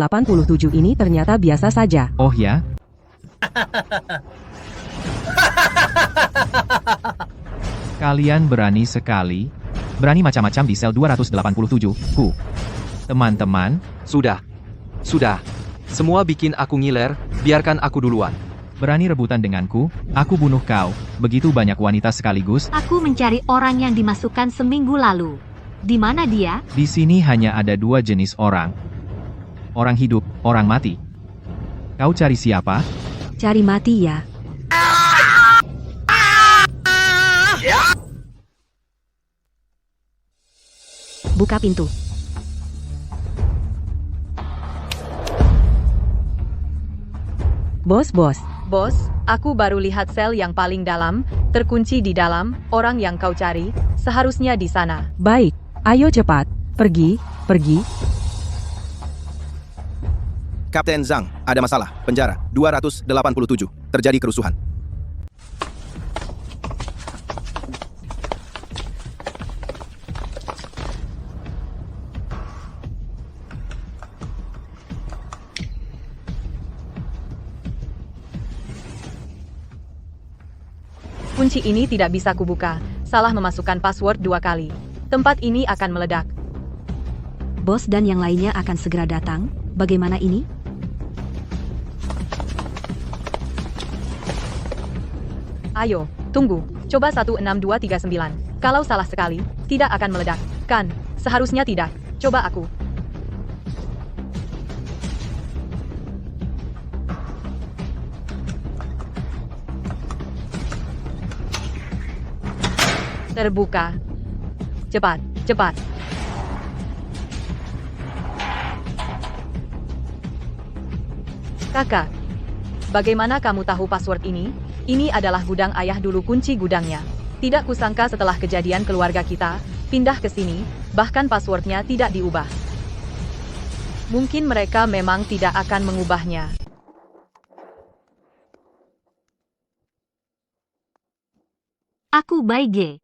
ini ternyata biasa saja. Oh ya? Kalian berani sekali. Berani macam-macam di sel 287, ku. Teman-teman, Sudah. Semua bikin aku ngiler, biarkan aku duluan. berani rebutan denganku, aku bunuh kau. Begitu banyak wanita sekaligus. Aku mencari orang yang dimasukkan seminggu lalu. Di mana dia? Di sini hanya ada dua jenis orang. Orang hidup, orang mati. Kau cari siapa? Cari mati ya. Buka pintu. Bos, Bos, aku baru lihat sel yang paling dalam, terkunci di dalam, orang yang kau cari, seharusnya di sana. baik. Ayo cepat. Pergi. Kapten Zhang, ada masalah. Penjara 287. Terjadi kerusuhan. Kunci ini tidak bisa kubuka. Salah memasukkan password 2 kali. Tempat ini akan meledak. Bos dan yang lainnya akan segera datang. Bagaimana ini? Ayo, tunggu. Coba 16239. Kalau salah sekali, tidak akan meledak. Kan? Seharusnya tidak. Coba aku. Terbuka. Cepat, cepat. Kakak, bagaimana kamu tahu password ini? Ini adalah gudang ayah dulu, kunci gudangnya. Tidak kusangka setelah kejadian keluarga kita, pindah ke sini, bahkan passwordnya tidak diubah. Mungkin mereka memang tidak akan mengubahnya. Aku Baige.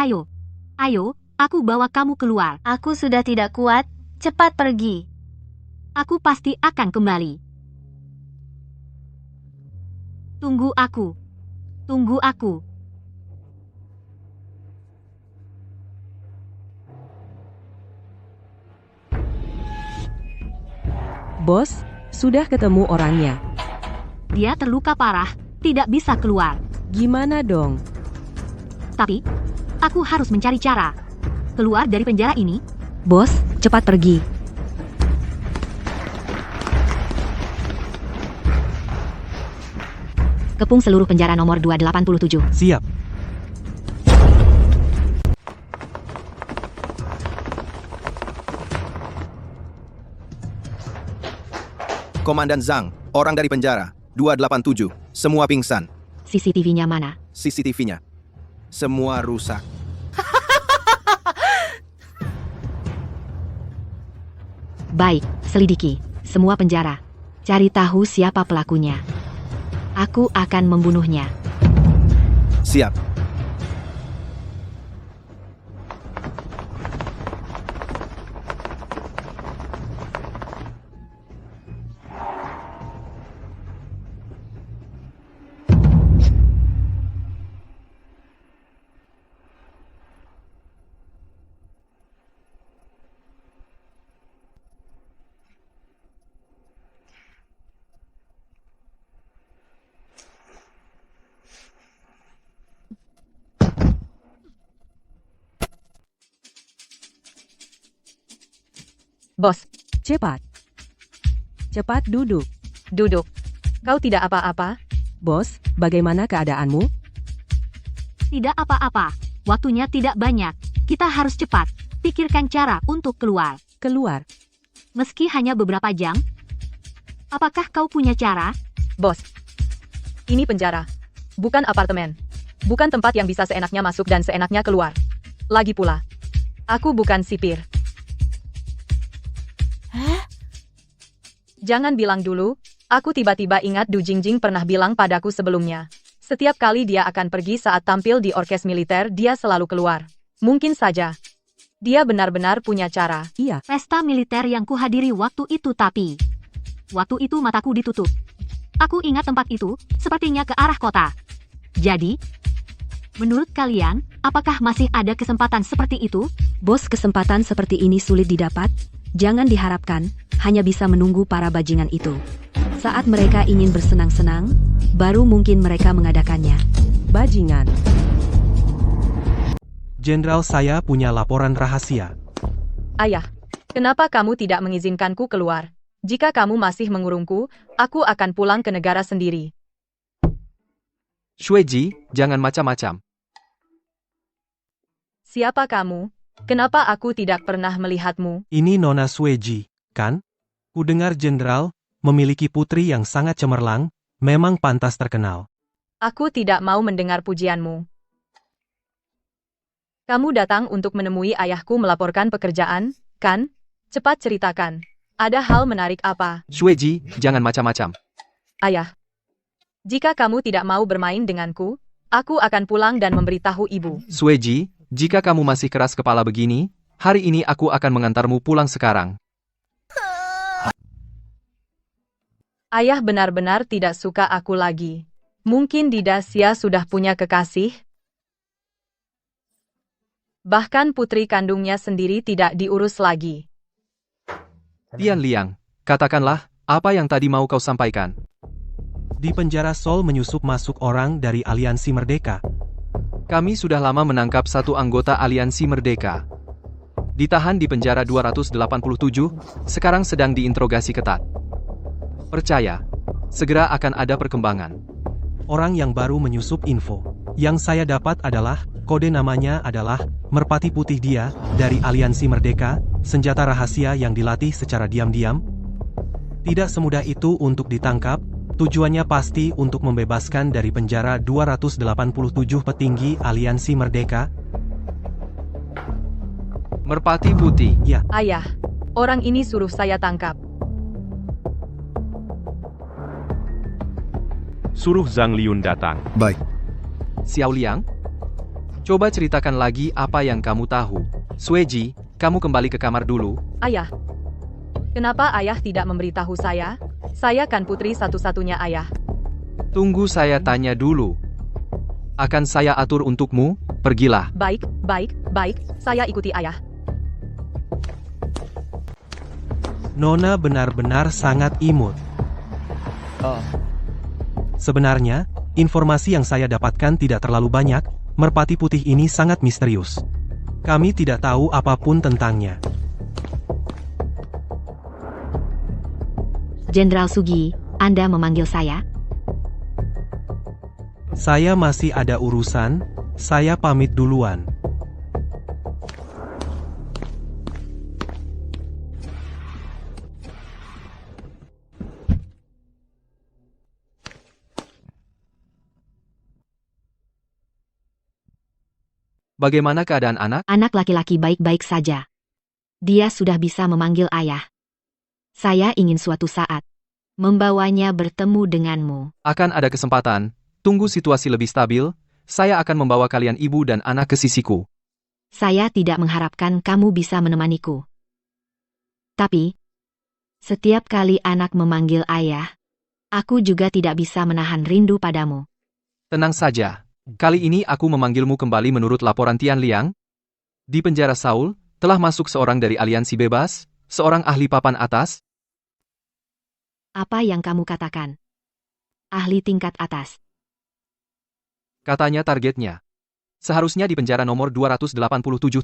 Ayo, ayo, aku bawa kamu keluar. Aku sudah tidak kuat, cepat pergi. Aku pasti akan kembali. Tunggu aku. Tunggu aku. Bos, sudah ketemu orangnya. Dia terluka parah, tidak bisa keluar. Gimana dong? Tapi, aku harus mencari cara keluar dari penjara ini. Bos, cepat pergi. Kepung seluruh penjara nomor 287. Siap. Komandan Zhang, orang dari penjara, 287, semua pingsan. CCTV-nya mana? CCTV-nya. Semua rusak. Baik, selidiki semua penjara. Cari tahu siapa pelakunya. Aku akan membunuhnya. Siap. Bos, Cepat. Cepat duduk. duduk. Kau tidak apa-apa? Bos, bagaimana keadaanmu? Tidak apa-apa. Waktunya tidak banyak. Kita harus cepat. Pikirkan cara untuk keluar. Keluar. Meski hanya beberapa jam. Apakah kau punya cara? Bos, ini penjara. Bukan apartemen. Bukan tempat yang bisa seenaknya masuk dan seenaknya keluar. Lagi pula, aku bukan sipir. Jangan bilang dulu, aku tiba-tiba ingat Du Jingjing pernah bilang padaku sebelumnya. Setiap kali dia akan pergi saat tampil di orkes militer, dia selalu keluar. Mungkin saja. Dia benar-benar punya cara. Iya. Pesta militer yang kuhadiri waktu itu tapi. Waktu itu mataku ditutup. Aku ingat tempat itu, sepertinya ke arah kota. Jadi, menurut kalian, apakah masih ada kesempatan seperti itu? Bos, kesempatan seperti ini sulit didapat. Jangan diharapkan, hanya bisa menunggu para bajingan itu. Saat mereka ingin bersenang-senang, baru mungkin mereka mengadakannya. Bajingan. Jenderal, saya punya laporan rahasia. Ayah, kenapa kamu tidak mengizinkanku keluar? Jika kamu masih mengurungku, aku akan pulang ke negara sendiri. Shueji, jangan macam-macam. Siapa kamu? Kenapa aku tidak pernah melihatmu? Ini Nona Shueji, kan? Kudengar Jenderal memiliki putri yang sangat cemerlang, memang pantas terkenal. Aku tidak mau mendengar pujianmu. Kamu datang untuk menemui ayahku melaporkan pekerjaan, kan? Cepat ceritakan. Ada hal menarik apa? Shueji, jangan macam-macam. Ayah. Jika kamu tidak mau bermain denganku, aku akan pulang dan memberitahu ibu. Sueji, jika kamu masih keras kepala begini, hari ini aku akan mengantarmu pulang sekarang. Ayah benar-benar tidak suka aku lagi. Mungkin Didasya sudah punya kekasih? Bahkan putri kandungnya sendiri tidak diurus lagi. Tian Liang, katakanlah, apa yang tadi mau kau sampaikan? Di penjara Seoul menyusup masuk orang dari Aliansi Merdeka. Kami sudah lama menangkap satu anggota Aliansi Merdeka. Ditahan di penjara 287, sekarang sedang diinterogasi ketat. Percaya, segera akan ada perkembangan. Orang yang baru menyusup info. Yang saya dapat adalah, kode namanya adalah Merpati Putih. Dia dari Aliansi Merdeka, senjata rahasia yang dilatih secara diam-diam. Tidak semudah itu untuk ditangkap, tujuannya pasti untuk membebaskan dari penjara 287 petinggi Aliansi Merdeka. Merpati Putih. Ya. Ayah, orang ini suruh saya tangkap. Suruh Zhang Liun datang. Baik. Xiao Liang, coba ceritakan lagi apa yang kamu tahu. Sueji, kamu kembali ke kamar dulu. Ayah, kenapa ayah tidak memberitahu saya? Saya kan putri satu-satunya ayah. Tunggu saya tanya dulu. Akan saya atur untukmu, pergilah. Baik, saya ikuti ayah. Nona benar-benar sangat imut. Sebenarnya, informasi yang saya dapatkan tidak terlalu banyak. Merpati Putih ini sangat misterius. Kami tidak tahu apapun tentangnya. Jenderal Sugi, Anda memanggil saya? Saya masih ada urusan, saya pamit duluan. Bagaimana keadaan anak? Anak laki-laki baik-baik saja. Dia sudah bisa memanggil ayah. Saya ingin suatu saat membawanya bertemu denganmu. Akan ada kesempatan, tunggu situasi lebih stabil, saya akan membawa kalian ibu dan anak ke sisiku. Saya tidak mengharapkan kamu bisa menemaniku. Tapi, setiap kali anak memanggil ayah, aku juga tidak bisa menahan rindu padamu. Tenang saja. Kali ini aku memanggilmu kembali menurut laporan Tian Liang. Di penjara Seoul, telah masuk seorang dari Aliansi Bebas, seorang ahli papan atas. Apa yang kamu katakan? Ahli tingkat atas. Katanya targetnya. Seharusnya di penjara nomor 287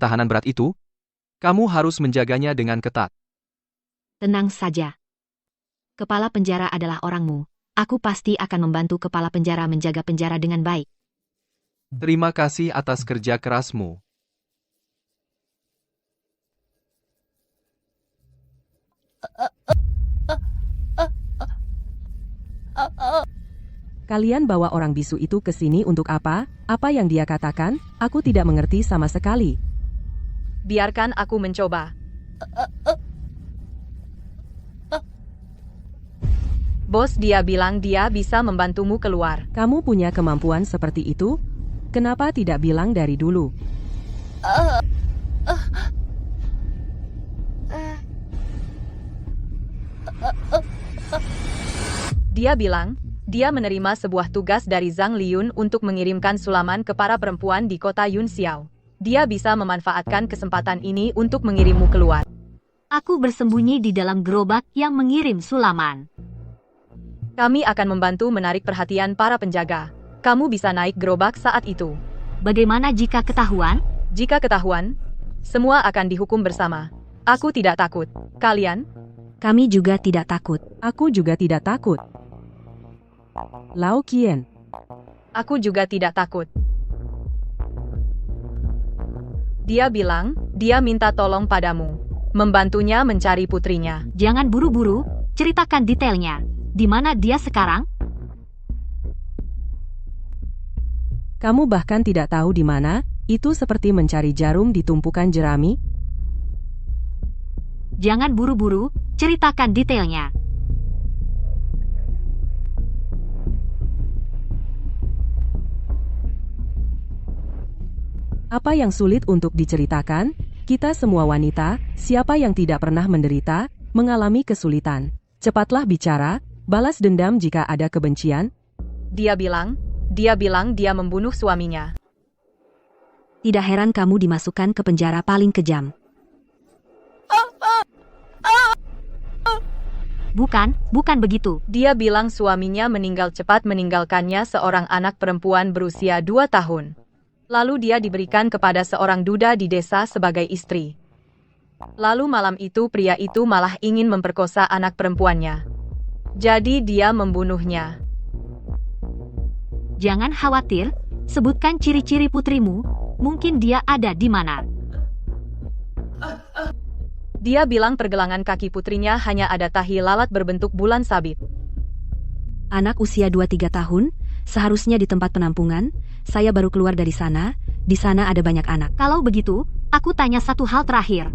tahanan berat itu, kamu harus menjaganya dengan ketat. Tenang saja. Kepala penjara adalah orangmu. Aku pasti akan membantu kepala penjara menjaga penjara dengan baik. Terima kasih atas kerja kerasmu. Kalian bawa orang bisu itu ke sini untuk apa? Apa yang dia katakan? Aku tidak mengerti sama sekali. Biarkan aku mencoba. Bos, dia bilang dia bisa membantumu keluar. Kamu punya kemampuan seperti itu? Kenapa tidak bilang dari dulu? Dia bilang, dia menerima sebuah tugas dari Zhang Liun untuk mengirimkan sulaman ke para perempuan di kota Yunxiao. Dia bisa memanfaatkan kesempatan ini untuk mengirimmu keluar. Aku bersembunyi di dalam gerobak yang mengirim sulaman. Kami akan membantu menarik perhatian para penjaga. Kamu bisa naik gerobak saat itu. Bagaimana jika ketahuan? Jika ketahuan, semua akan dihukum bersama. Aku tidak takut. Kalian? Kami juga tidak takut. Aku juga tidak takut. Lao Qian. Aku juga tidak takut. Dia bilang, dia minta tolong padamu. Membantunya mencari putrinya. Jangan buru-buru, ceritakan detailnya. Di mana dia sekarang? Kamu bahkan tidak tahu di mana, itu seperti mencari jarum di tumpukan jerami. Jangan buru-buru, ceritakan detailnya. Apa yang sulit untuk diceritakan? Kita semua wanita, siapa yang tidak pernah menderita, mengalami kesulitan. Cepatlah bicara, balas dendam jika ada kebencian. Dia bilang dia membunuh suaminya. Tidak heran kamu dimasukkan ke penjara paling kejam. Bukan begitu. Dia bilang suaminya meninggal cepat meninggalkannya seorang anak perempuan berusia 2 tahun. Lalu dia diberikan kepada seorang duda di desa sebagai istri. Lalu malam itu pria itu malah ingin memperkosa anak perempuannya. Jadi dia membunuhnya. Jangan khawatir, sebutkan ciri-ciri putrimu, mungkin dia ada di mana. Dia bilang pergelangan kaki putrinya hanya ada tahi lalat berbentuk bulan sabit. Anak usia 2-3 tahun, seharusnya di tempat penampungan, saya baru keluar dari sana, di sana ada banyak anak. Kalau begitu, aku tanya satu hal terakhir.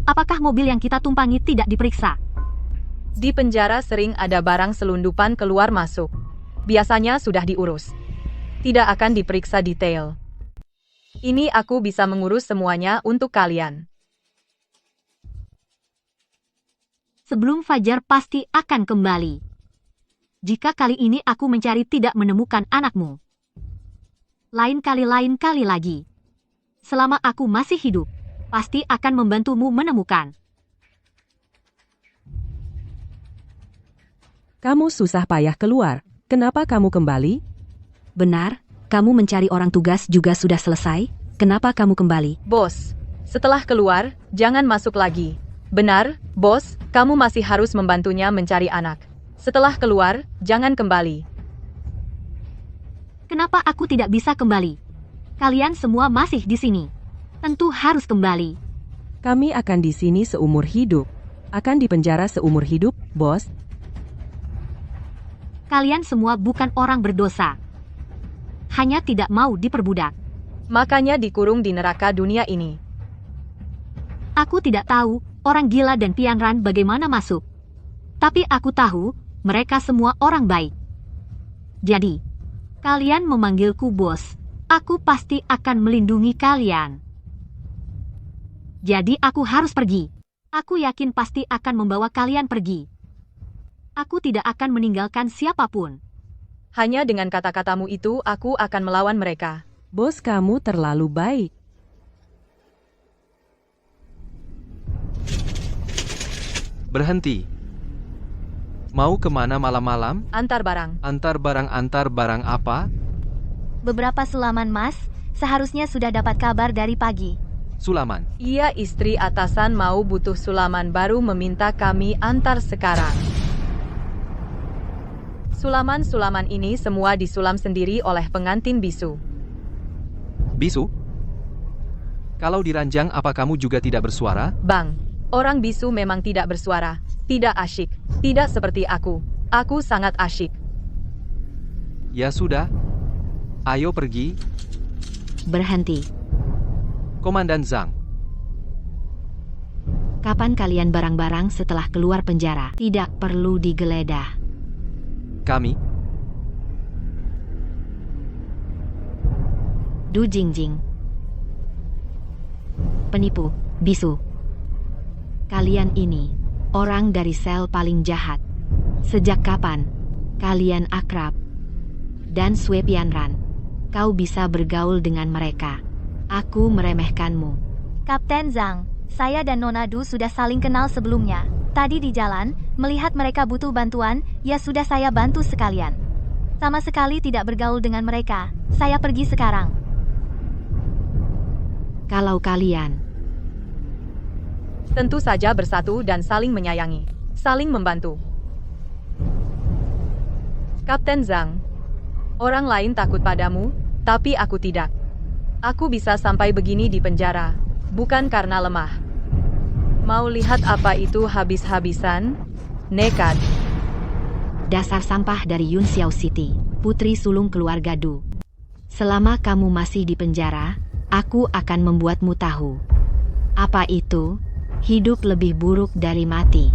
Apakah mobil yang kita tumpangi tidak diperiksa? Di penjara sering ada barang selundupan keluar masuk. Biasanya sudah diurus. Tidak akan diperiksa detail. Ini aku bisa mengurus semuanya untuk kalian. Sebelum fajar pasti akan kembali. Jika kali ini aku mencari tidak menemukan anakmu. Lain kali lagi. Selama aku masih hidup, pasti akan membantumu menemukan. Kamu susah payah keluar. Kenapa kamu kembali? Benar, kamu mencari orang tugas juga sudah selesai. Kenapa kamu kembali? Bos, setelah keluar, jangan masuk lagi. Benar, bos, kamu masih harus membantunya mencari anak. Setelah keluar, jangan kembali. Kenapa aku tidak bisa kembali? Kalian semua masih di sini. Tentu harus kembali. Kami akan di sini seumur hidup. Akan dipenjara seumur hidup, bos. Kalian semua bukan orang berdosa. Hanya tidak mau diperbudak. Makanya dikurung di neraka dunia ini. Aku tidak tahu orang gila dan pianran bagaimana masuk. Tapi aku tahu mereka semua orang baik. Jadi, kalian memanggilku bos. Aku pasti akan melindungi kalian. Jadi aku harus pergi. Aku yakin pasti akan membawa kalian pergi. Aku tidak akan meninggalkan siapapun. Hanya dengan kata-katamu itu aku akan melawan mereka. Bos, kamu terlalu baik. Berhenti. Mau kemana malam-malam? Antar barang. Antar barang apa? Beberapa sulaman, Mas. Seharusnya sudah dapat kabar dari pagi. Sulaman. Iya, istri atasan mau butuh sulaman baru meminta kami antar sekarang. Sulaman-sulaman ini semua disulam sendiri oleh pengantin bisu. Bisu? Kalau diranjang apa kamu juga tidak bersuara? Bang, orang bisu memang tidak bersuara, tidak asyik, tidak seperti aku. Aku sangat asyik. Ya sudah. Ayo pergi. Berhenti. Komandan Zhang. Kapan kalian barang-barang setelah keluar penjara? Tidak perlu digeledah. Kami. Du Jingjing. Penipu, bisu. Kalian ini, orang dari sel paling jahat. Sejak kapan kalian akrab? Dan Sui Pianran, kau bisa bergaul dengan mereka. Aku meremehkanmu. Kapten Zhang, saya dan Nona Du sudah saling kenal sebelumnya. Tadi di jalan, melihat mereka butuh bantuan, ya sudah saya bantu sekalian. Sama sekali tidak bergaul dengan mereka. Saya pergi sekarang. Kalau kalian tentu saja bersatu dan saling menyayangi, saling membantu. Kapten Zhang, orang lain takut padamu, tapi aku tidak. Aku bisa sampai begini di penjara, bukan karena lemah. Mau lihat apa itu habis-habisan? Nekat. dasar sampah dari Yun Xiao City, putri sulung keluarga Du. Selama kamu masih di penjara, aku akan membuatmu tahu. Apa itu? Hidup lebih buruk dari mati.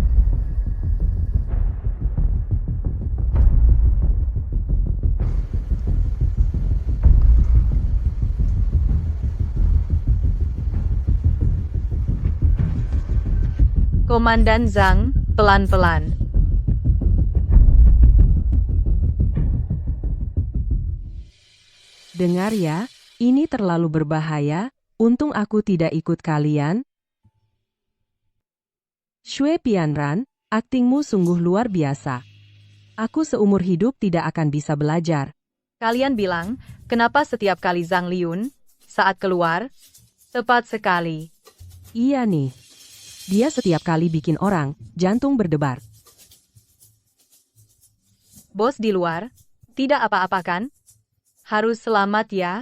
Komandan Zhang, pelan-pelan. Dengar ya, ini terlalu berbahaya, untung aku tidak ikut kalian. Shui Pianran, aktingmu sungguh luar biasa. Aku seumur hidup tidak akan bisa belajar. Kalian bilang, kenapa setiap kali Zhang Liun saat keluar? Tepat sekali. Iya nih. Dia setiap kali bikin orang, jantung berdebar. Bos di luar, tidak apa-apa kan? Harus selamat ya.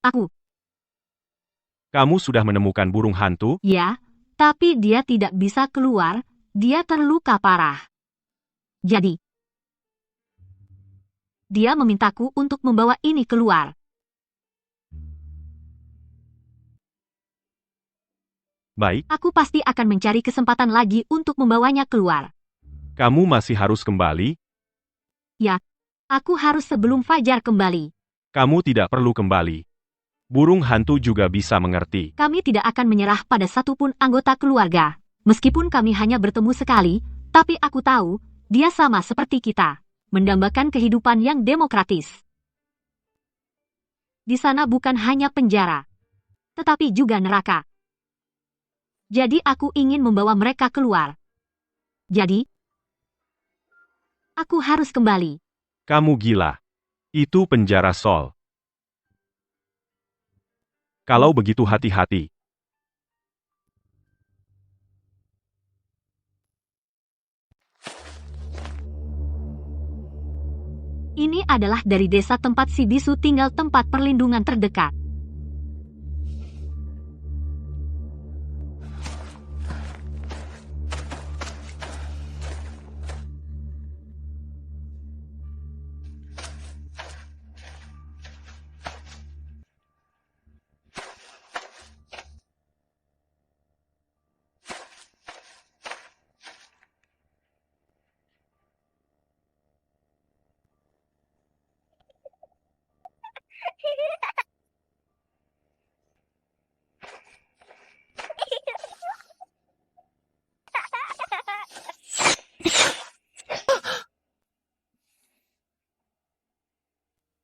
Aku, Kamu sudah menemukan burung hantu? ya, tapi dia tidak bisa keluar, dia terluka parah. Jadi, dia memintaku untuk membawa ini keluar. Baik, Aku pasti akan mencari kesempatan lagi untuk membawanya keluar. kamu masih harus kembali. Ya, aku harus sebelum Fajar kembali. Kamu tidak perlu kembali. Burung hantu juga bisa mengerti. Kami tidak akan menyerah pada satupun anggota keluarga. Meskipun kami hanya bertemu sekali, tapi aku tahu, dia sama seperti kita. Mendambakan kehidupan yang demokratis. Di sana bukan hanya penjara, tetapi juga neraka. Jadi aku ingin membawa mereka keluar. Jadi, aku harus kembali. Kamu gila. Itu penjara Sol. Kalau begitu hati-hati. Ini adalah dari desa tempat si bisu tinggal, tempat perlindungan terdekat.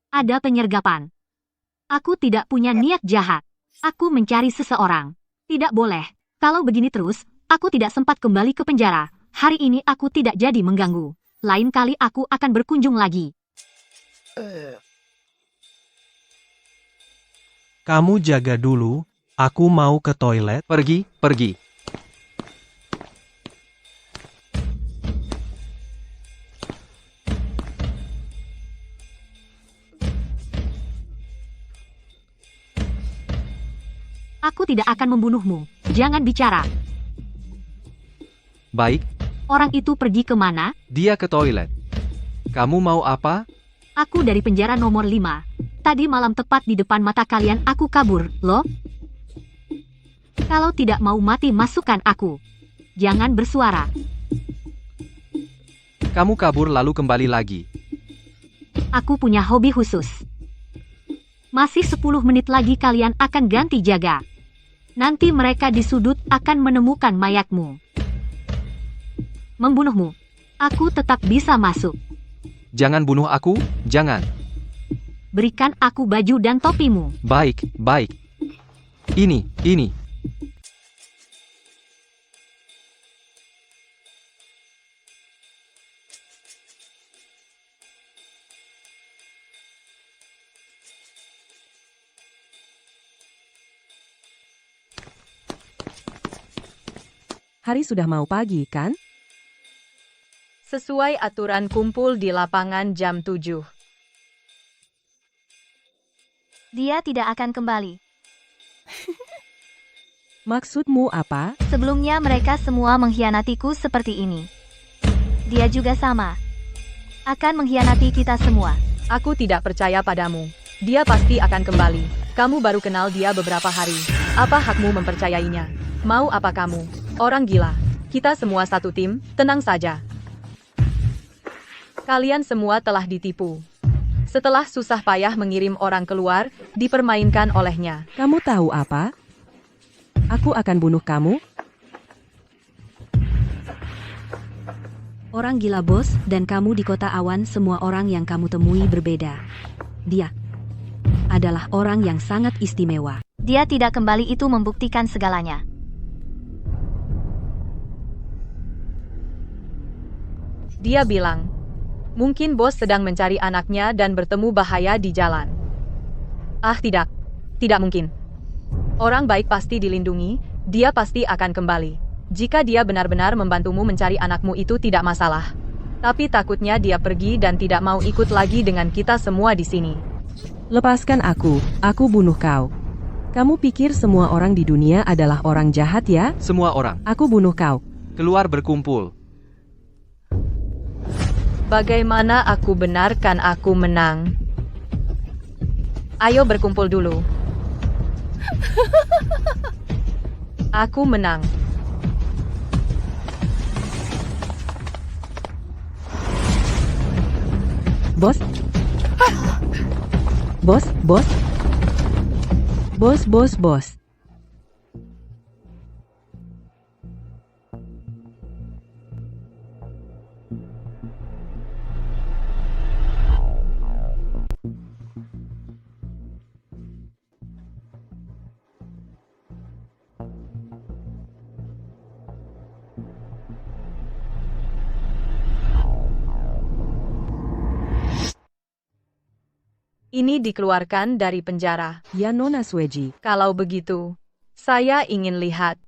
Ada penyergapan. Aku tidak punya niat jahat. Aku mencari seseorang. Tidak boleh. Kalau begini terus, aku tidak sempat kembali ke penjara. Hari ini aku tidak jadi mengganggu. Lain kali aku akan berkunjung lagi. Kamu jaga dulu, aku mau ke toilet. Pergi, pergi. Aku tidak akan membunuhmu. Jangan bicara. Baik, Orang itu pergi kemana? dia ke toilet. Kamu mau apa? Aku dari penjara nomor 5. Tadi malam tepat di depan mata kalian aku kabur, loh. Kalau tidak mau mati, masukkan aku. Jangan bersuara. Kamu kabur lalu kembali lagi. Aku punya hobi khusus. Masih 10 menit lagi kalian akan ganti jaga. Nanti mereka di sudut akan menemukan mayatmu. Membunuhmu. Aku tetap bisa masuk. Jangan bunuh aku, jangan. Berikan aku baju dan topimu. Baik, baik. Ini. Hari sudah mau pagi, kan? Sesuai aturan kumpul di lapangan jam 7. Dia tidak akan kembali. Maksudmu apa? Sebelumnya mereka semua mengkhianatiku seperti ini. Dia juga sama. Akan mengkhianati kita semua. Aku tidak percaya padamu. Dia pasti akan kembali. Kamu baru kenal dia beberapa hari. Apa hakmu mempercayainya? Mau apa kamu? Orang gila. Kita semua satu tim, tenang saja. Kalian semua telah ditipu. Setelah susah payah mengirim orang keluar, dipermainkan olehnya. Kamu tahu apa? Aku akan bunuh kamu. Orang gila bos, dan kamu di kota awan semua orang yang kamu temui berbeda. Dia adalah orang yang sangat istimewa. Dia tidak kembali itu membuktikan segalanya. Dia bilang, mungkin bos sedang mencari anaknya dan bertemu bahaya di jalan. Ah tidak, tidak mungkin. Orang baik pasti dilindungi, dia pasti akan kembali. Jika dia benar-benar membantumu mencari anakmu itu tidak masalah. Tapi takutnya dia pergi dan tidak mau ikut lagi dengan kita semua di sini. Lepaskan aku bunuh kau. Kamu pikir semua orang di dunia adalah orang jahat ya? Semua orang. Aku bunuh kau. Keluar berkumpul. Bagaimana aku benarkan aku menang? Ayo berkumpul dulu. Aku menang. Bos? Bos? Bos. Ini dikeluarkan dari penjara. Ya Nona Sweji. Kalau begitu, saya ingin lihat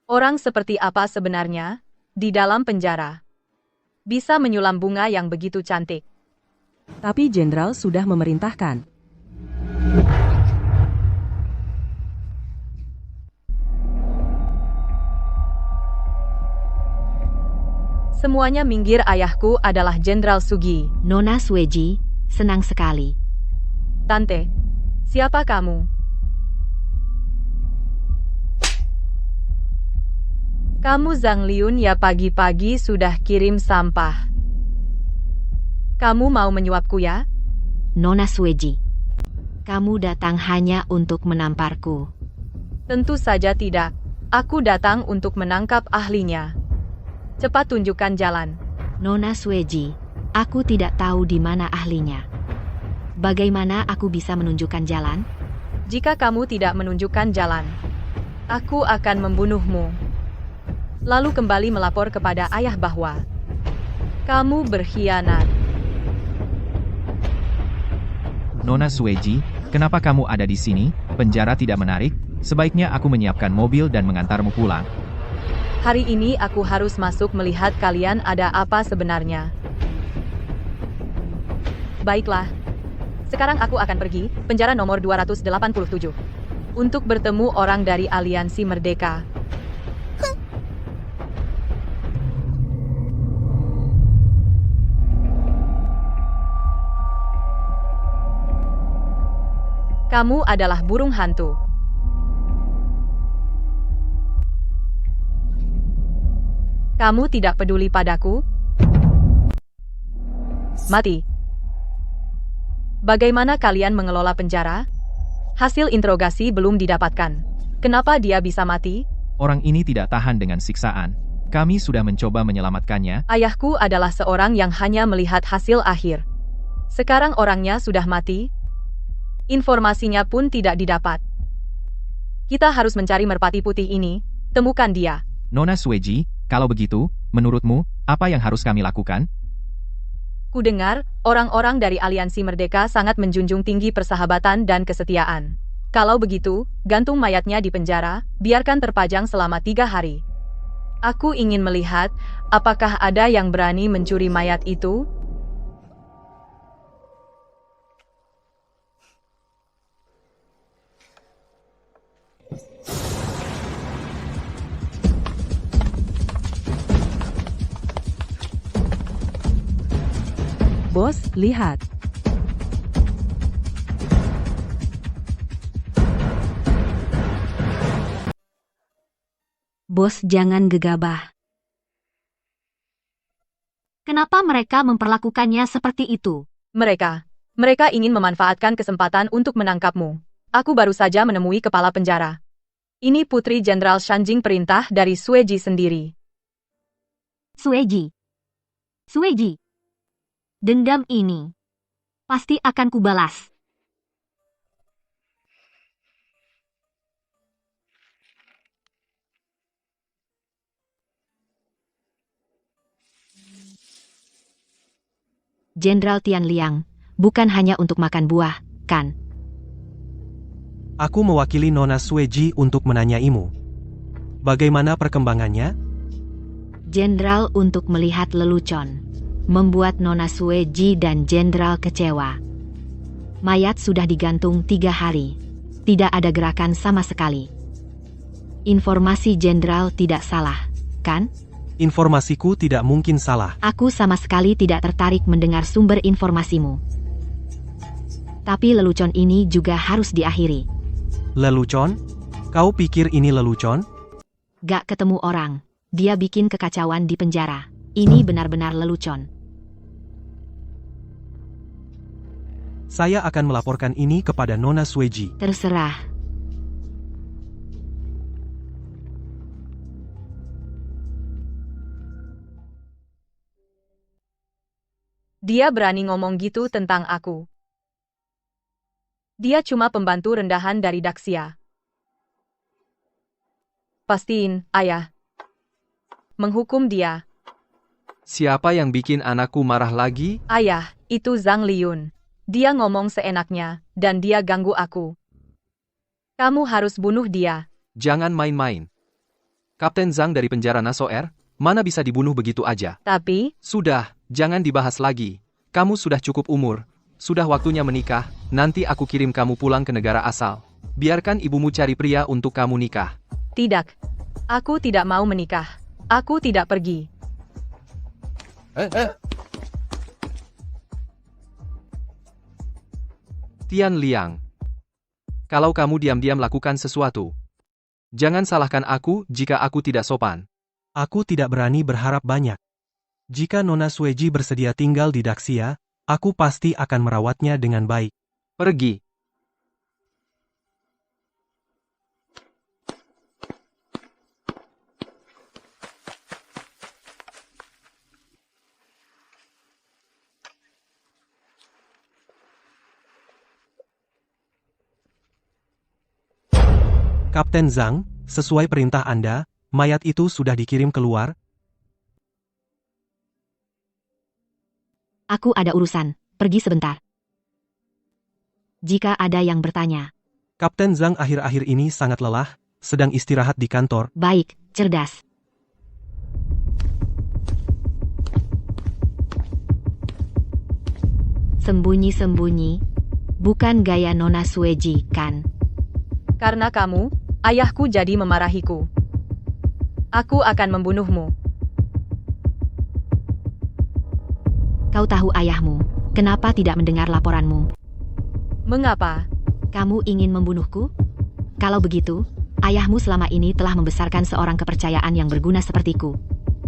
orang seperti apa sebenarnya di dalam penjara. Bisa menyulam bunga yang begitu cantik. Tapi Jenderal sudah memerintahkan. Semuanya minggir, ayahku adalah Jenderal Sugi. Nona Sweji, senang sekali. Tante, siapa kamu? Kamu Zhang Liun ya, pagi-pagi sudah kirim sampah. Kamu mau menyuapku ya? Nona Sweji, kamu datang hanya untuk menamparku. Tentu saja tidak. Aku datang untuk menangkap ahlinya. Cepat tunjukkan jalan. Nona Sweji, aku tidak tahu di mana ahlinya. Bagaimana aku bisa menunjukkan jalan? Jika kamu tidak menunjukkan jalan, aku akan membunuhmu. Lalu kembali melapor kepada ayah bahwa kamu berkhianat. Nona Sweji, kenapa kamu ada di sini? Penjara tidak menarik, sebaiknya aku menyiapkan mobil dan mengantarmu pulang. Hari ini aku harus masuk melihat kalian ada apa sebenarnya. Baiklah. Sekarang aku akan pergi, penjara nomor 287. Untuk bertemu orang dari Aliansi Merdeka. Kamu adalah burung hantu. Kamu tidak peduli padaku? Mati. Bagaimana kalian mengelola penjara? Hasil interogasi belum didapatkan. Kenapa dia bisa mati? Orang ini tidak tahan dengan siksaan. Kami sudah mencoba menyelamatkannya. Ayahku adalah seorang yang hanya melihat hasil akhir. Sekarang orangnya sudah mati. Informasinya pun tidak didapat. Kita harus mencari merpati putih ini. Temukan dia. Nona Sweji, kalau begitu, menurutmu, apa yang harus kami lakukan? Kudengar, orang-orang dari Aliansi Merdeka sangat menjunjung tinggi persahabatan dan kesetiaan. Kalau begitu, gantung mayatnya di penjara, biarkan terpajang selama 3 hari. Aku ingin melihat, apakah ada yang berani mencuri mayat itu? Bos, lihat. Bos, jangan gegabah. Kenapa mereka memperlakukannya seperti itu? Mereka Mereka ingin memanfaatkan kesempatan untuk menangkapmu. Aku baru saja menemui kepala penjara. Ini Putri Jenderal Shanjing, perintah dari Sueji sendiri. Sueji. Sueji. Dendam ini pasti akan kubalas. Jenderal Tian Liang, bukan hanya untuk makan buah, kan? Aku mewakili Nona Sueji untuk menanyaimu. Bagaimana perkembangannya? Jenderal untuk melihat lelucon. Membuat Nona Sueji dan Jenderal kecewa. Mayat sudah digantung 3 hari. Tidak ada gerakan sama sekali. Informasi Jenderal tidak salah, kan? Informasiku tidak mungkin salah. Aku sama sekali tidak tertarik mendengar sumber informasimu. Tapi lelucon ini juga harus diakhiri. Lelucon? Kau pikir ini lelucon? Gak ketemu orang. Dia bikin kekacauan di penjara. Ini benar-benar lelucon. Saya akan melaporkan ini kepada Nona Sueji. Terserah. Dia berani ngomong gitu tentang aku. Dia cuma pembantu rendahan dari Daxia. Pastiin, ayah. Menghukum dia. Siapa yang bikin anakku marah lagi? Ayah, itu Zhang Liun. Dia ngomong seenaknya, dan dia ganggu aku. Kamu harus bunuh dia. Jangan main-main. Kapten Zhang dari penjara Nasoer, mana bisa dibunuh begitu aja? Tapi, sudah, jangan dibahas lagi. Kamu sudah cukup umur. Sudah waktunya menikah, nanti aku kirim kamu pulang ke negara asal. Biarkan ibumu cari pria untuk kamu nikah. tidak. Aku tidak mau menikah. Aku tidak pergi. Tian Liang. Kalau kamu diam-diam lakukan sesuatu, jangan salahkan aku jika aku tidak sopan. Aku tidak berani berharap banyak. Jika Nona Sueji bersedia tinggal di Daxia, aku pasti akan merawatnya dengan baik. Pergi. Kapten Zhang, sesuai perintah Anda, mayat itu sudah dikirim keluar. Aku ada urusan, pergi sebentar. Jika ada yang bertanya. Kapten Zhang akhir-akhir ini sangat lelah, sedang istirahat di kantor. Baik, cerdas. Sembunyi-sembunyi. Bukan gaya Nona Sueji, kan? Karena kamu, ayahku jadi memarahiku. Aku akan membunuhmu. Kau tahu ayahmu. Kenapa tidak mendengar laporanmu? Mengapa? Kamu ingin membunuhku? Kalau begitu, ayahmu selama ini telah membesarkan seorang kepercayaan yang berguna sepertiku.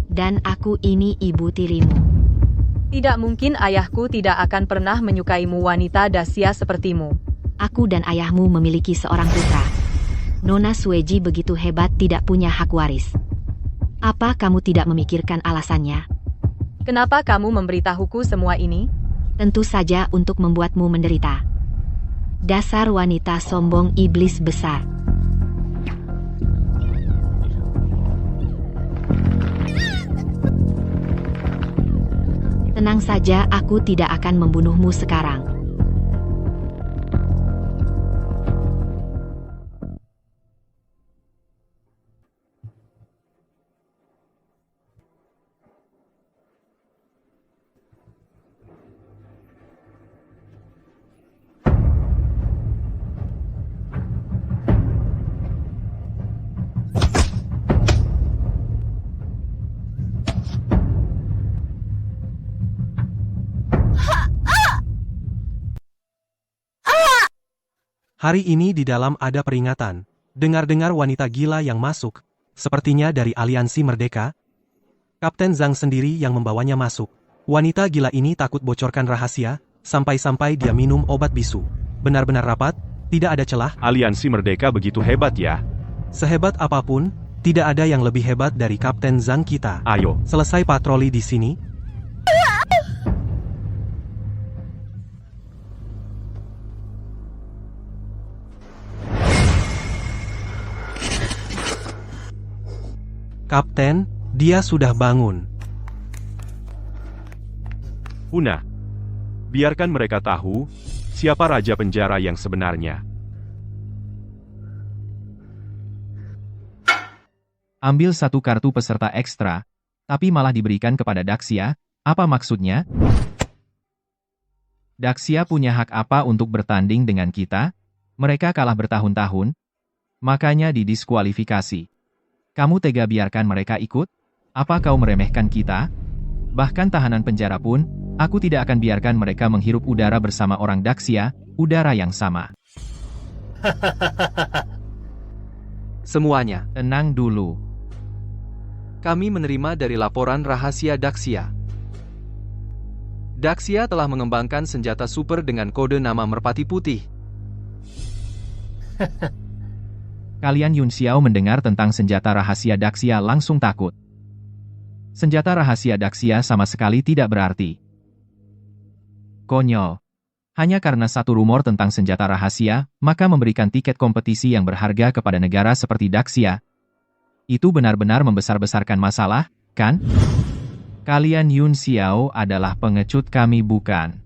Dan aku ini ibu tirimu. Tidak mungkin ayahku tidak akan pernah menyukaimu, wanita Daxia sepertimu. Aku dan ayahmu memiliki seorang putra. Nona Sueji begitu hebat tidak punya hak waris. Apa kamu tidak memikirkan alasannya? Kenapa kamu memberitahuku semua ini? Tentu saja untuk membuatmu menderita. Dasar wanita sombong iblis besar. Tenang saja, aku tidak akan membunuhmu sekarang. Hari ini di dalam ada peringatan. Dengar-dengar wanita gila yang masuk. Sepertinya dari Aliansi Merdeka. Kapten Zhang sendiri yang membawanya masuk. Wanita gila ini takut bocorkan rahasia, sampai-sampai dia minum obat bisu. Benar-benar rapat, tidak ada celah. Aliansi Merdeka begitu hebat ya. Sehebat apapun, tidak ada yang lebih hebat dari Kapten Zhang kita. Ayo. Selesai patroli di sini. Kapten, dia sudah bangun. Huna, biarkan mereka tahu siapa raja penjara yang sebenarnya. Ambil satu kartu peserta ekstra, tapi malah diberikan kepada Daxia, apa maksudnya? Daxia punya hak apa untuk bertanding dengan kita? Mereka kalah bertahun-tahun, makanya didiskualifikasi. Kamu tega biarkan mereka ikut? Apa kau meremehkan kita? Bahkan tahanan penjara pun, aku tidak akan biarkan mereka menghirup udara bersama orang Daxia, udara yang sama. Semuanya, tenang dulu. Kami menerima dari laporan rahasia Daxia. Daxia telah mengembangkan senjata super dengan kode nama Merpati Putih. Kalian Yun Xiao mendengar tentang senjata rahasia Daxia langsung takut. Senjata rahasia Daxia sama sekali tidak berarti. Konyol. Hanya karena satu rumor tentang senjata rahasia, maka memberikan tiket kompetisi yang berharga kepada negara seperti Daxia. Itu benar-benar membesar-besarkan masalah, kan? Kalian Yun Xiao adalah pengecut kami bukan?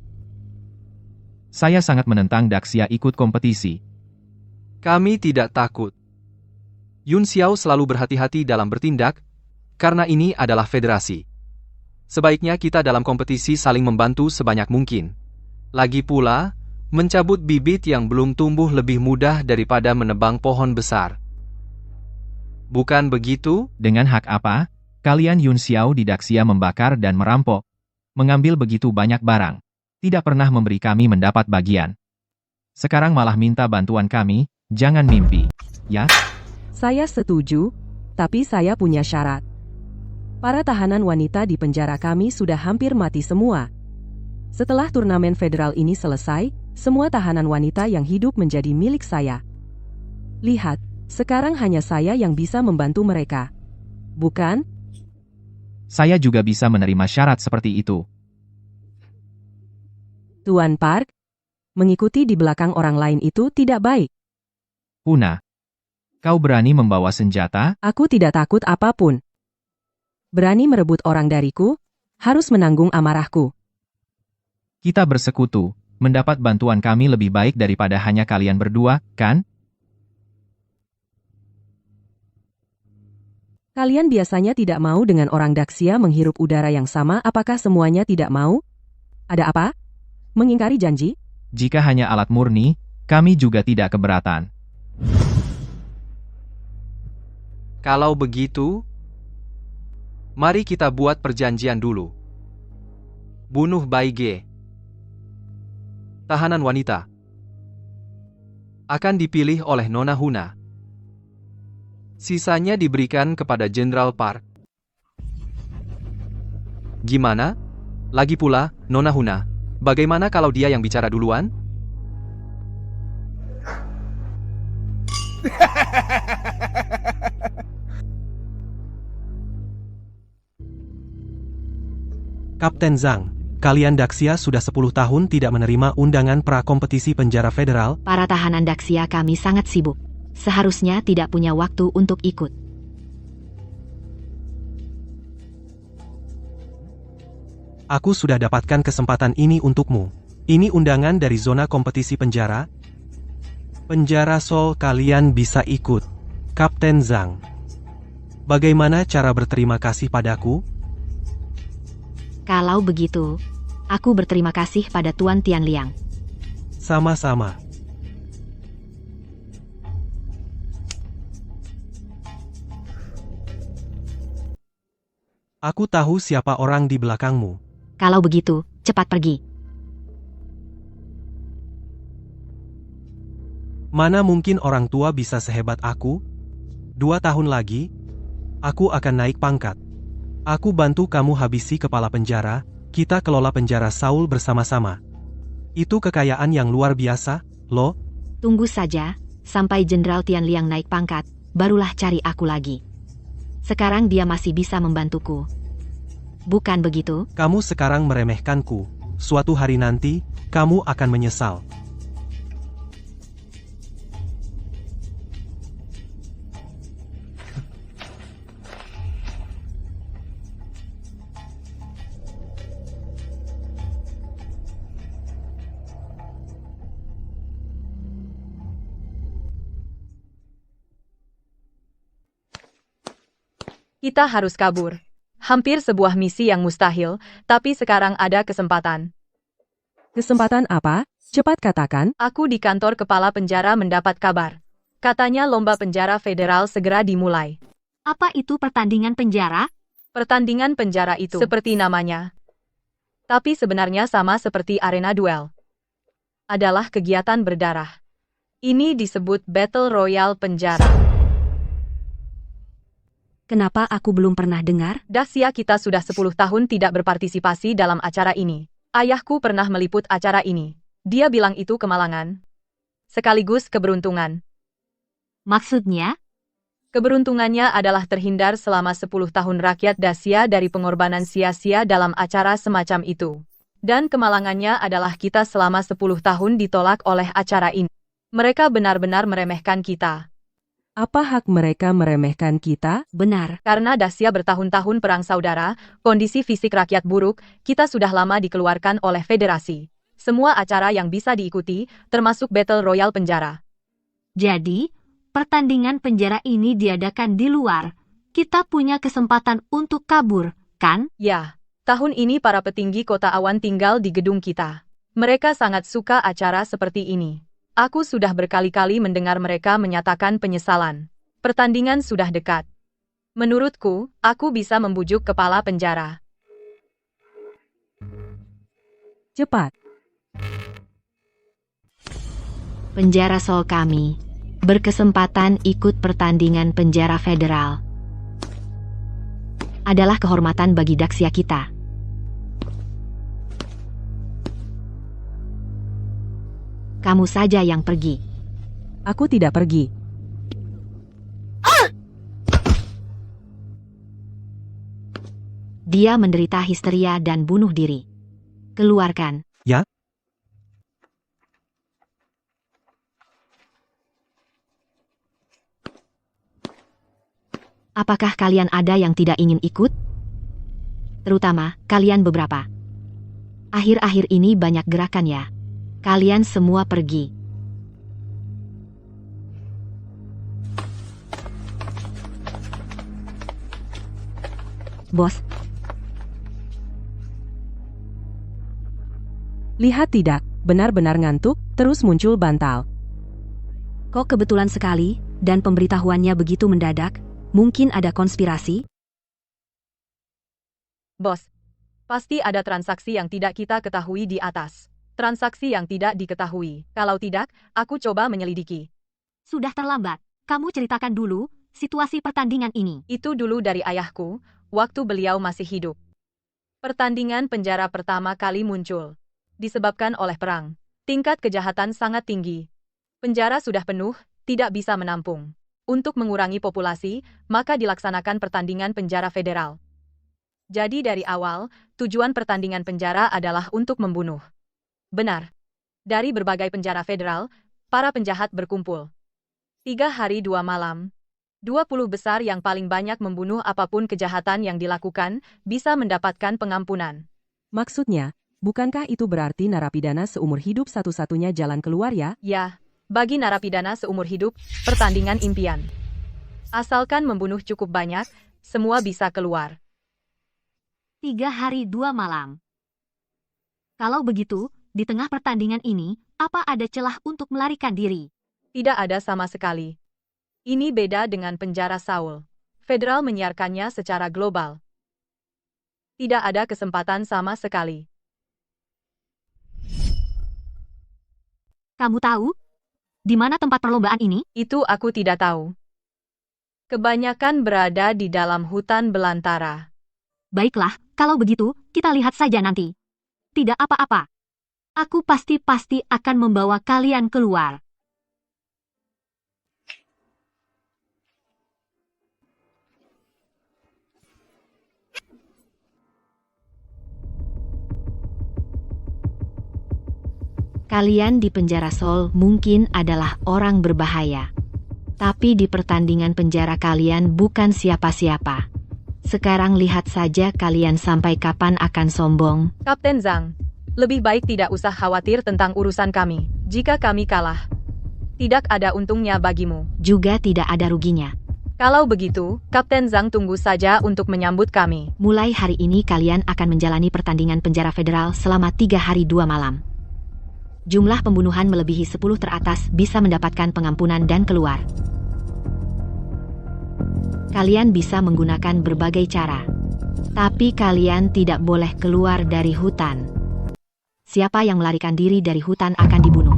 Saya sangat menentang Daxia ikut kompetisi. Kami tidak takut. Yun Xiao selalu berhati-hati dalam bertindak, karena ini adalah federasi. Sebaiknya kita dalam kompetisi saling membantu sebanyak mungkin. Lagi pula, mencabut bibit yang belum tumbuh lebih mudah daripada menebang pohon besar. Bukan begitu? Dengan hak apa? Kalian Yun Xiao di Daxia membakar dan merampok, mengambil begitu banyak barang, tidak pernah memberi kami mendapat bagian. Sekarang malah minta bantuan kami, jangan mimpi, ya? Saya setuju, tapi saya punya syarat. Para tahanan wanita di penjara kami sudah hampir mati semua. Setelah turnamen federal ini selesai, semua tahanan wanita yang hidup menjadi milik saya. Lihat, sekarang hanya saya yang bisa membantu mereka. Bukan? Saya juga bisa menerima syarat seperti itu. Tuan Park, mengikuti di belakang orang lain itu tidak baik. Huna, kau berani membawa senjata? Aku tidak takut apapun. Berani merebut orang dariku, harus menanggung amarahku. Kita bersekutu, mendapat bantuan kami lebih baik daripada hanya kalian berdua, kan? Kalian biasanya tidak mau dengan orang Daxia menghirup udara yang sama, apakah semuanya tidak mau? Ada apa? Mengingkari janji? Jika hanya alat murni, kami juga tidak keberatan. Kalau begitu, mari kita buat perjanjian dulu. Bunuh Bai Ge. Tahanan wanita akan dipilih oleh Nona Huna. Sisanya diberikan kepada Jenderal Park. Gimana? Lagi pula, Nona Huna, bagaimana kalau dia yang bicara duluan? Kapten Zhang, kalian Daxia sudah 10 tahun tidak menerima undangan prakompetisi penjara federal. Para tahanan Daxia kami sangat sibuk. Seharusnya tidak punya waktu untuk ikut. Aku sudah dapatkan kesempatan ini untukmu. Ini undangan dari zona kompetisi penjara. Penjara Seoul, kalian bisa ikut. Kapten Zhang. Bagaimana cara berterima kasih padaku? Kalau begitu, aku berterima kasih pada Tuan Tianliang. Sama-sama. Aku tahu siapa orang di belakangmu. Kalau begitu, cepat pergi. Mana mungkin orang tua bisa sehebat aku? 2 tahun lagi, aku akan naik pangkat. Aku bantu kamu habisi kepala penjara, kita kelola penjara Seoul bersama-sama. Itu kekayaan yang luar biasa, loh. Tunggu saja, sampai Jenderal Tian Liang naik pangkat, barulah cari aku lagi. Sekarang dia masih bisa membantuku. Bukan begitu? Kamu sekarang meremehkanku. Suatu hari nanti, kamu akan menyesal. Kita harus kabur. Hampir sebuah misi yang mustahil, tapi sekarang ada kesempatan. Kesempatan apa? Cepat katakan. Aku di kantor kepala penjara mendapat kabar. Katanya lomba penjara federal segera dimulai. Apa itu pertandingan penjara? Pertandingan penjara itu seperti namanya. Tapi sebenarnya sama seperti arena duel. Adalah kegiatan berdarah. Ini disebut Battle Royale penjara. Kenapa aku belum pernah dengar? Daxia, kita sudah 10 tahun tidak berpartisipasi dalam acara ini. Ayahku pernah meliput acara ini. Dia bilang itu kemalangan. Sekaligus keberuntungan. Maksudnya? Keberuntungannya adalah terhindar selama 10 tahun rakyat Daxia dari pengorbanan sia-sia dalam acara semacam itu. Dan kemalangannya adalah kita selama 10 tahun ditolak oleh acara ini. Mereka benar-benar meremehkan kita. Apa hak mereka meremehkan kita? Benar. Karena Daxia bertahun-tahun perang saudara, kondisi fisik rakyat buruk, kita sudah lama dikeluarkan oleh federasi. Semua acara yang bisa diikuti, termasuk Battle Royale penjara. Jadi, pertandingan penjara ini diadakan di luar. Kita punya kesempatan untuk kabur, kan? Ya, tahun ini para petinggi kota awan tinggal di gedung kita. Mereka sangat suka acara seperti ini. Aku sudah berkali-kali mendengar mereka menyatakan penyesalan. Pertandingan sudah dekat. Menurutku, aku bisa membujuk kepala penjara. Cepat. Penjara Seoul kami berkesempatan ikut pertandingan penjara federal. Adalah kehormatan bagi Daxia kita. Kamu saja yang pergi. Aku tidak pergi. Dia menderita histeria dan bunuh diri. Keluarkan. Ya? Apakah kalian ada yang tidak ingin ikut? Terutama, kalian beberapa. Akhir-akhir ini banyak gerakan ya. Kalian semua pergi. Bos. Lihat tidak, benar-benar ngantuk, terus muncul bantal. Kok kebetulan sekali, dan pemberitahuannya begitu mendadak, mungkin ada konspirasi? Bos, pasti ada transaksi yang tidak kita ketahui di atas. Transaksi yang tidak diketahui. Kalau tidak, aku coba menyelidiki. Sudah terlambat. Kamu ceritakan dulu situasi pertandingan ini. Itu dulu dari ayahku, waktu beliau masih hidup. Pertandingan penjara pertama kali muncul. Disebabkan oleh perang. Tingkat kejahatan sangat tinggi. Penjara sudah penuh, tidak bisa menampung. Untuk mengurangi populasi, maka dilaksanakan pertandingan penjara federal. Jadi dari awal, tujuan pertandingan penjara adalah untuk membunuh. Benar. Dari berbagai penjara federal, para penjahat berkumpul. 3 hari 2 malam. 20 besar yang paling banyak membunuh apapun kejahatan yang dilakukan, bisa mendapatkan pengampunan. Maksudnya, bukankah itu berarti narapidana seumur hidup satu-satunya jalan keluar ya? Ya, bagi narapidana seumur hidup, pertandingan impian. Asalkan membunuh cukup banyak, semua bisa keluar. 3 hari 2 malam. Kalau begitu, di tengah pertandingan ini, apa ada celah untuk melarikan diri? Tidak ada sama sekali. Ini beda dengan penjara Seoul. Federal menyiarkannya secara global. Tidak ada kesempatan sama sekali. Kamu tahu? Di mana tempat perlombaan ini? Itu aku tidak tahu. Kebanyakan berada di dalam hutan belantara. Baiklah, kalau begitu, kita lihat saja nanti. Tidak apa-apa. Aku pasti akan membawa kalian keluar. Kalian di penjara Seoul mungkin adalah orang berbahaya. Tapi di pertandingan penjara kalian bukan siapa-siapa. Sekarang lihat saja kalian sampai kapan akan sombong. Kapten Zhang, lebih baik tidak usah khawatir tentang urusan kami. Jika kami kalah, tidak ada untungnya bagimu. Juga tidak ada ruginya. Kalau begitu, Kapten Zhang tunggu saja untuk menyambut kami. Mulai hari ini kalian akan menjalani pertandingan penjara federal selama 3 hari 2 malam. Jumlah pembunuhan melebihi 10 teratas bisa mendapatkan pengampunan dan keluar. Kalian bisa menggunakan berbagai cara. Tapi kalian tidak boleh keluar dari hutan. Siapa yang melarikan diri dari hutan akan dibunuh.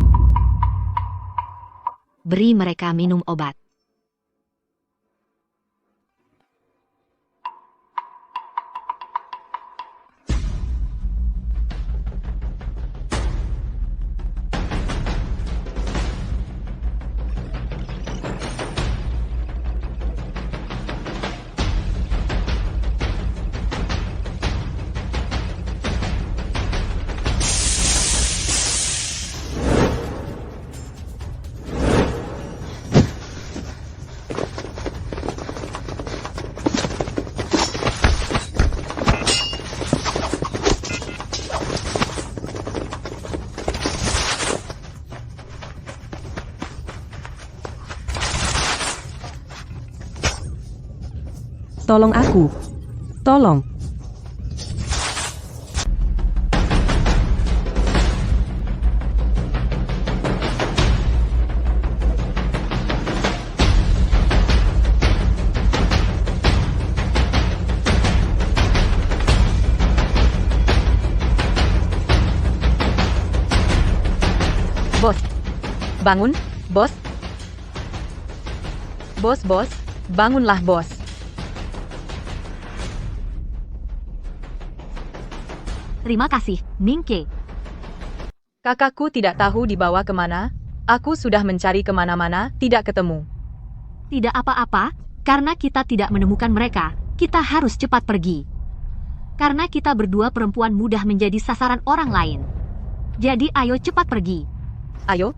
Beri mereka minum obat. Tolong aku. Tolong. Bos. Bangun, bos. Bos, bangunlah bos. Terima kasih, Mingke. Kakakku tidak tahu dibawa kemana. Aku sudah mencari kemana-mana, tidak ketemu. Tidak apa-apa, karena kita tidak menemukan mereka, kita harus cepat pergi. Karena kita berdua perempuan mudah menjadi sasaran orang lain. Jadi ayo cepat pergi. Ayo.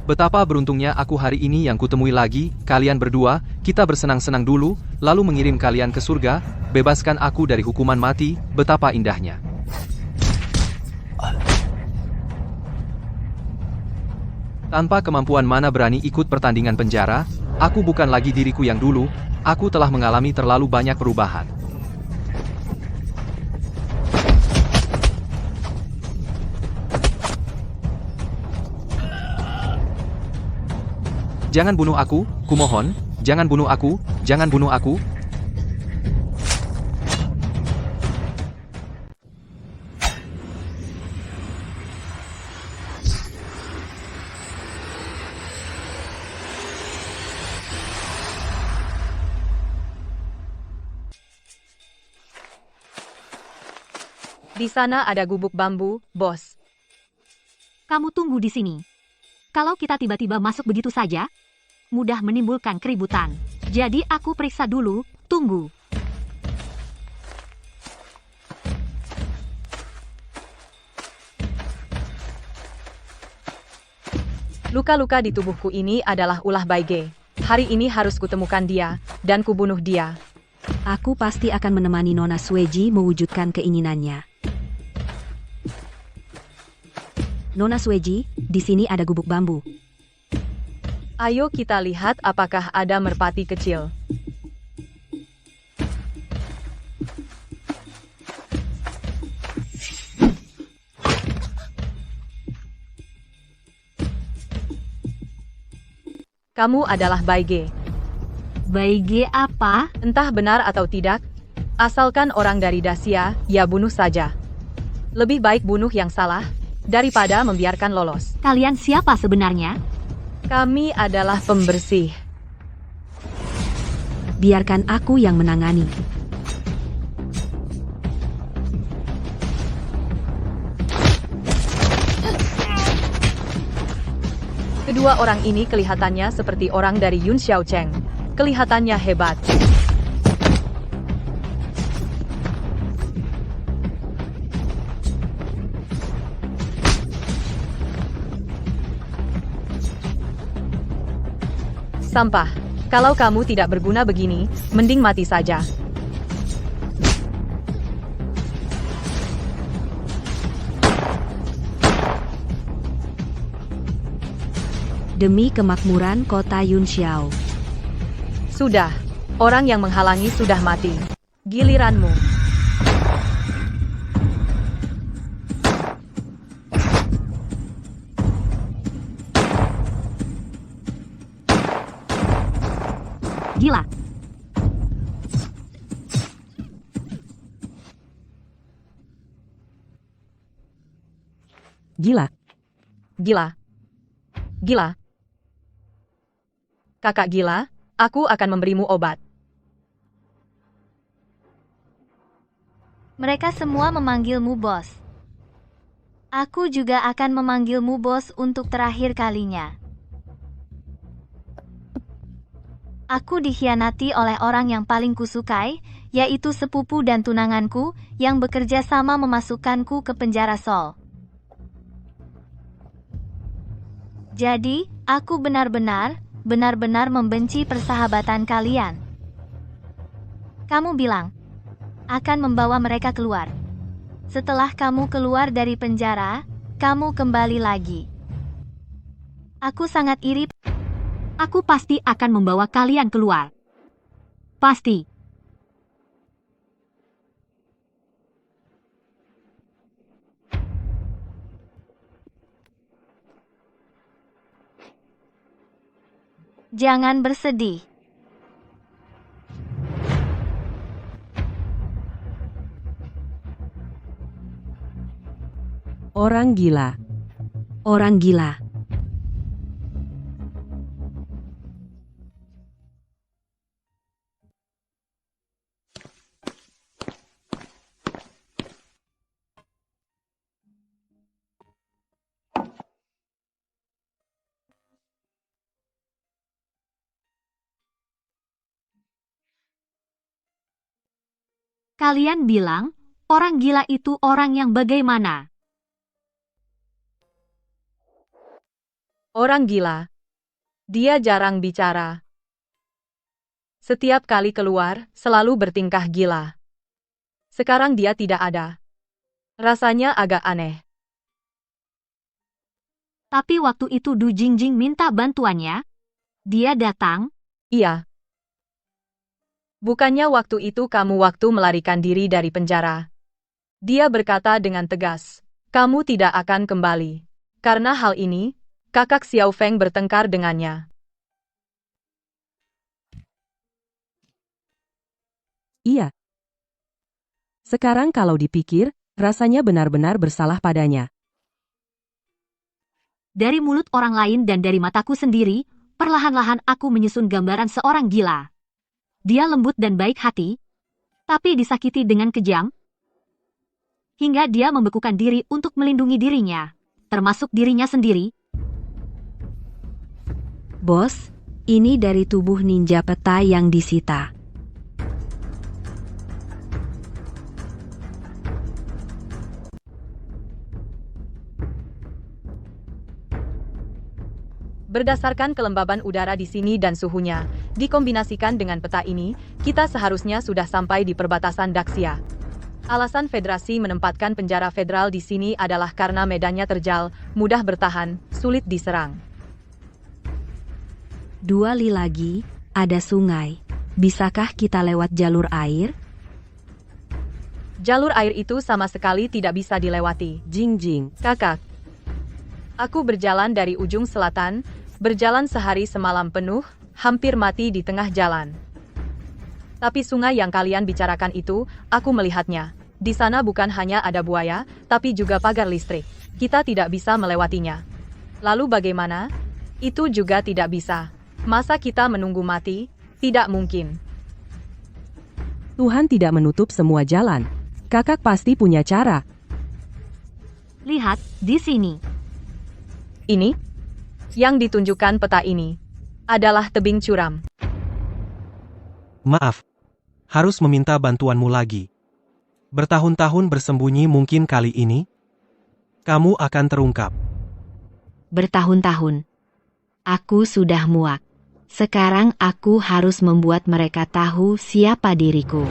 Betapa beruntungnya aku hari ini yang kutemui lagi, kalian berdua, kita bersenang-senang dulu, lalu mengirim kalian ke surga, bebaskan aku dari hukuman mati, betapa indahnya. Tanpa kemampuan mana berani ikut pertandingan penjara, aku bukan lagi diriku yang dulu, aku telah mengalami terlalu banyak perubahan. Jangan bunuh aku, kumohon, jangan bunuh aku, jangan bunuh aku. Di sana ada gubuk bambu, bos. Kamu tunggu di sini. Kalau kita tiba-tiba masuk begitu saja, mudah menimbulkan keributan. Jadi aku periksa dulu, tunggu. Luka-luka di tubuhku ini adalah ulah Baige. Hari ini harus kutemukan dia, dan kubunuh dia. Aku pasti akan menemani Nona Sueji mewujudkan keinginannya. Nona Sueji, di sini ada gubuk bambu. Ayo kita lihat apakah ada merpati kecil. Kamu adalah Baige. Baige apa? Entah benar atau tidak, Asalkan orang dari Dacia, ya bunuh saja. Lebih baik bunuh yang salah, daripada membiarkan lolos. Kalian siapa sebenarnya? Kami adalah pembersih. Biarkan aku yang menangani. Kedua orang ini kelihatannya seperti orang dari Yun Xiaocheng. Kelihatannya hebat. Sampah. Kalau kamu tidak berguna begini, mending mati saja. Demi kemakmuran kota Yunxiao. Sudah. Orang yang menghalangi sudah mati. Giliranmu. Gila. Gila. Gila. Gila. Kakak gila, aku akan memberimu obat. Mereka semua memanggilmu bos. Aku juga akan memanggilmu bos untuk terakhir kalinya. Aku dikhianati oleh orang yang paling kusukai, yaitu sepupu dan tunanganku, yang bekerja sama memasukkanku ke penjara Seoul. Jadi, aku benar-benar membenci persahabatan kalian. Kamu bilang, akan membawa mereka keluar. Setelah kamu keluar dari penjara, kamu kembali lagi. Aku sangat iri. Aku pasti akan membawa kalian keluar. Pasti. Jangan bersedih. Orang gila. Orang gila. Kalian bilang, orang gila itu orang yang bagaimana? Orang gila. Dia jarang bicara. Setiap kali keluar, selalu bertingkah gila. Sekarang dia tidak ada. Rasanya agak aneh. Tapi waktu itu Du Jingjing minta bantuannya, dia datang. Iya. Bukannya waktu itu kamu waktu melarikan diri dari penjara. Dia berkata dengan tegas, kamu tidak akan kembali. Karena hal ini, kakak Xiao Feng bertengkar dengannya. Iya. Sekarang kalau dipikir, rasanya benar-benar bersalah padanya. Dari mulut orang lain dan dari mataku sendiri, perlahan-lahan aku menyusun gambaran seorang gila. Dia lembut dan baik hati, tapi disakiti dengan kejam, hingga dia membekukan diri untuk melindungi dirinya, termasuk dirinya sendiri. Bos, ini dari tubuh ninja peta yang disita. Berdasarkan kelembaban udara di sini dan suhunya, dikombinasikan dengan peta ini, kita seharusnya sudah sampai di perbatasan Daxia. Alasan Federasi menempatkan penjara federal di sini adalah karena medannya terjal, mudah bertahan, sulit diserang. 2 li lagi, ada sungai. Bisakah kita lewat jalur air? Jalur air itu sama sekali tidak bisa dilewati. Jingjing. Kakak. Aku berjalan dari ujung selatan, berjalan sehari semalam penuh, hampir mati di tengah jalan. Tapi sungai yang kalian bicarakan itu, aku melihatnya. Di sana bukan hanya ada buaya, tapi juga pagar listrik. Kita tidak bisa melewatinya. Lalu bagaimana? Itu juga tidak bisa. Masa kita menunggu mati? Tidak mungkin. Tuhan tidak menutup semua jalan. Kakak pasti punya cara. Lihat, di sini. Ini? Yang ditunjukkan peta ini adalah tebing curam. Maaf. Harus meminta bantuanmu lagi. Bertahun-tahun bersembunyi mungkin kali ini kamu akan terungkap. Bertahun-tahun. Aku sudah muak. Sekarang aku harus membuat mereka tahu siapa diriku.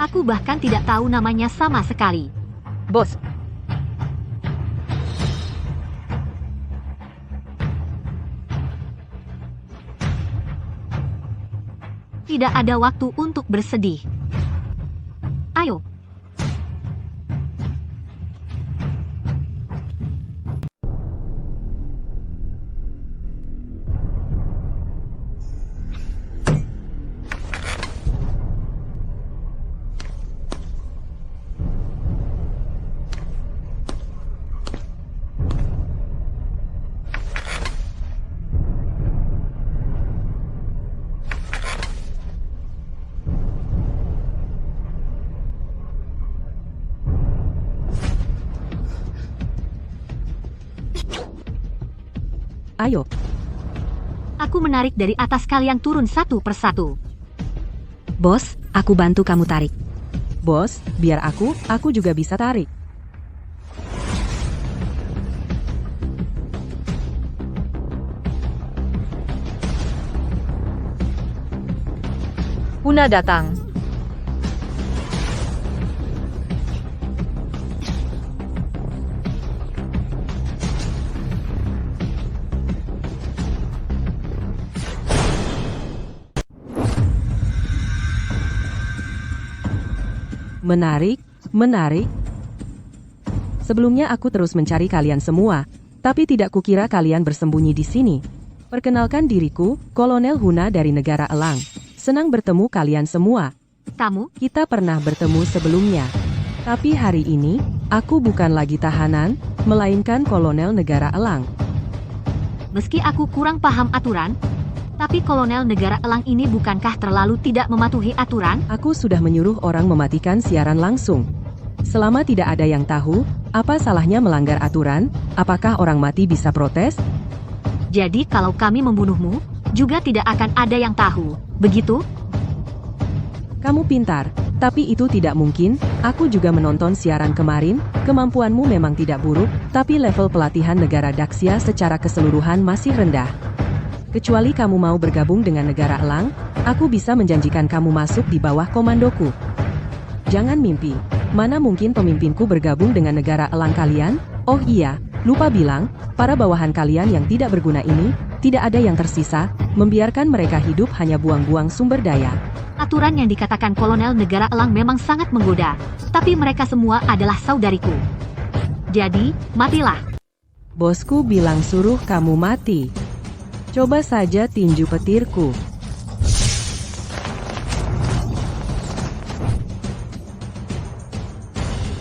Aku bahkan tidak tahu namanya sama sekali. Bos, Tidak ada waktu untuk bersedih. Ayo. Ayo. Aku menarik dari atas kalian turun satu persatu. Bos, aku bantu kamu tarik. Bos, biar aku juga bisa tarik. Huna datang. Menarik. Sebelumnya aku terus mencari kalian semua, tapi tidak kukira kalian bersembunyi di sini. Perkenalkan diriku, Kolonel Huna dari negara Elang. Senang bertemu kalian semua. Kamu? Kita pernah bertemu sebelumnya. Tapi hari ini, aku bukan lagi tahanan, melainkan Kolonel negara Elang. Meski aku kurang paham aturan, tapi Kolonel negara Elang ini bukankah terlalu tidak mematuhi aturan? Aku sudah menyuruh orang mematikan siaran langsung. Selama tidak ada yang tahu, apa salahnya melanggar aturan? Apakah orang mati bisa protes? Jadi kalau kami membunuhmu, juga tidak akan ada yang tahu, begitu? Kamu pintar, tapi itu tidak mungkin. Aku juga menonton siaran kemarin, kemampuanmu memang tidak buruk, tapi level pelatihan negara Daxia secara keseluruhan masih rendah. Kecuali kamu mau bergabung dengan negara Elang, aku bisa menjanjikan kamu masuk di bawah komandoku. Jangan mimpi, mana mungkin pemimpinku bergabung dengan negara Elang kalian? Oh iya, lupa bilang, para bawahan kalian yang tidak berguna ini, tidak ada yang tersisa, membiarkan mereka hidup hanya buang-buang sumber daya. Aturan yang dikatakan Kolonel negara Elang memang sangat menggoda, tapi mereka semua adalah saudariku. Jadi, matilah. Bosku bilang suruh kamu mati. Coba saja tinju petirku.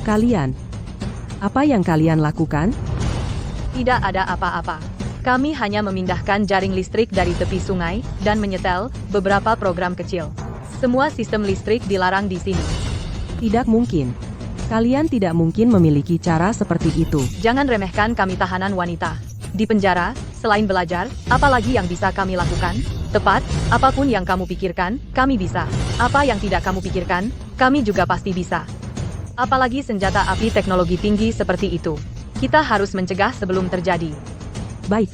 Kalian, apa yang kalian lakukan? Tidak ada apa-apa. Kami hanya memindahkan jaring listrik dari tepi sungai dan menyetel beberapa program kecil. Semua sistem listrik dilarang di sini. Tidak mungkin. Kalian tidak mungkin memiliki cara seperti itu. Jangan remehkan kami tahanan wanita. Di penjara, selain belajar, apa lagi yang bisa kami lakukan? Tepat, apapun yang kamu pikirkan, kami bisa. Apa yang tidak kamu pikirkan, kami juga pasti bisa. Apalagi senjata api teknologi tinggi seperti itu. Kita harus mencegah sebelum terjadi. Baik.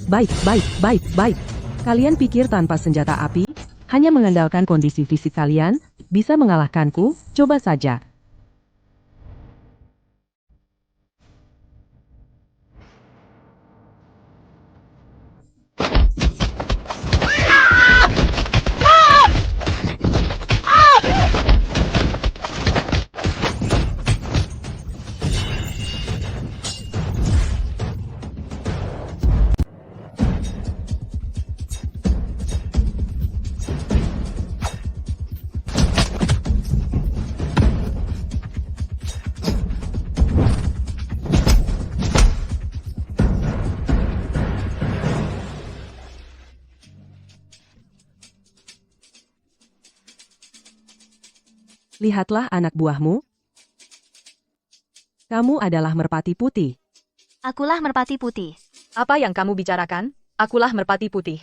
Kalian pikir tanpa senjata api, hanya mengandalkan kondisi fisik kalian, bisa mengalahkanku? Coba saja. Lihatlah anak buahmu. Kamu adalah merpati putih. Akulah merpati putih. Apa yang kamu bicarakan? Akulah merpati putih.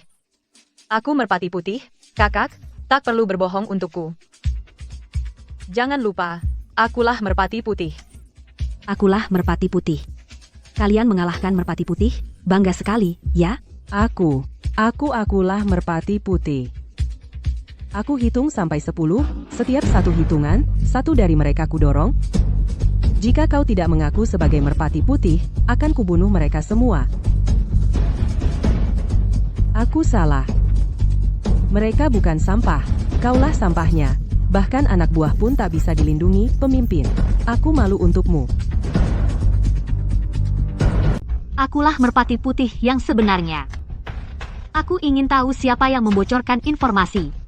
Aku merpati putih, kakak, tak perlu berbohong untukku. Jangan lupa, akulah merpati putih. Akulah merpati putih. Kalian mengalahkan merpati putih? Bangga sekali, ya? Akulah merpati putih. Aku hitung sampai 10, setiap satu hitungan, satu dari mereka kudorong. Jika kau tidak mengaku sebagai merpati putih, akan kubunuh mereka semua. Aku salah. Mereka bukan sampah, kaulah sampahnya. Bahkan anak buah pun tak bisa dilindungi, pemimpin. Aku malu untukmu. Akulah merpati putih yang sebenarnya. Aku ingin tahu siapa yang membocorkan informasi.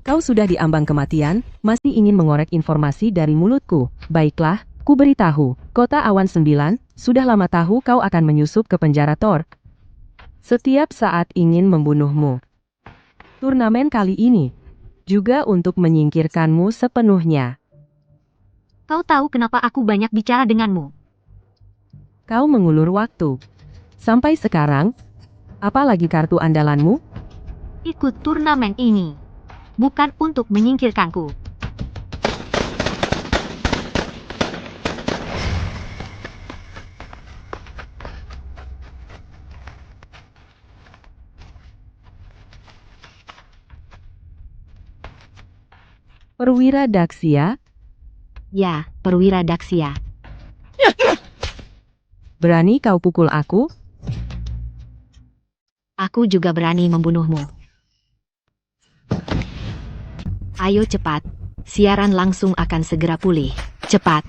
Kau sudah diambang kematian, masih ingin mengorek informasi dari mulutku. Baiklah, ku beritahu. Kota Awan 9, sudah lama tahu kau akan menyusup ke penjara Thor. Setiap saat ingin membunuhmu. Turnamen kali ini juga untuk menyingkirkanmu sepenuhnya. Kau tahu kenapa aku banyak bicara denganmu? Kau mengulur waktu. Sampai sekarang, apalagi kartu andalanmu? Ikut turnamen ini. Bukan untuk menyingkirkanku. Perwira Daxia? Ya, Perwira Daxia. Berani kau pukul aku? Aku juga berani membunuhmu. Ayo cepat, siaran langsung akan segera pulih. Cepat.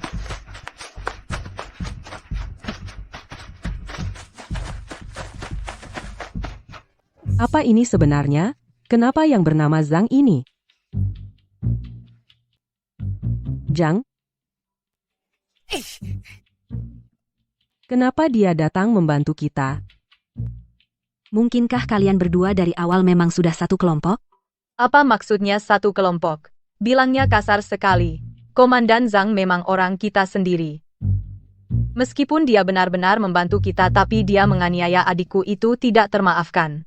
Apa ini sebenarnya? Kenapa yang bernama Zhang ini? Zhang? Kenapa dia datang membantu kita? Mungkinkah kalian berdua dari awal memang sudah satu kelompok? Apa maksudnya satu kelompok? Bilangnya kasar sekali. Komandan Zhang memang orang kita sendiri. Meskipun dia benar-benar membantu kita tapi dia menganiaya adikku itu tidak termaafkan.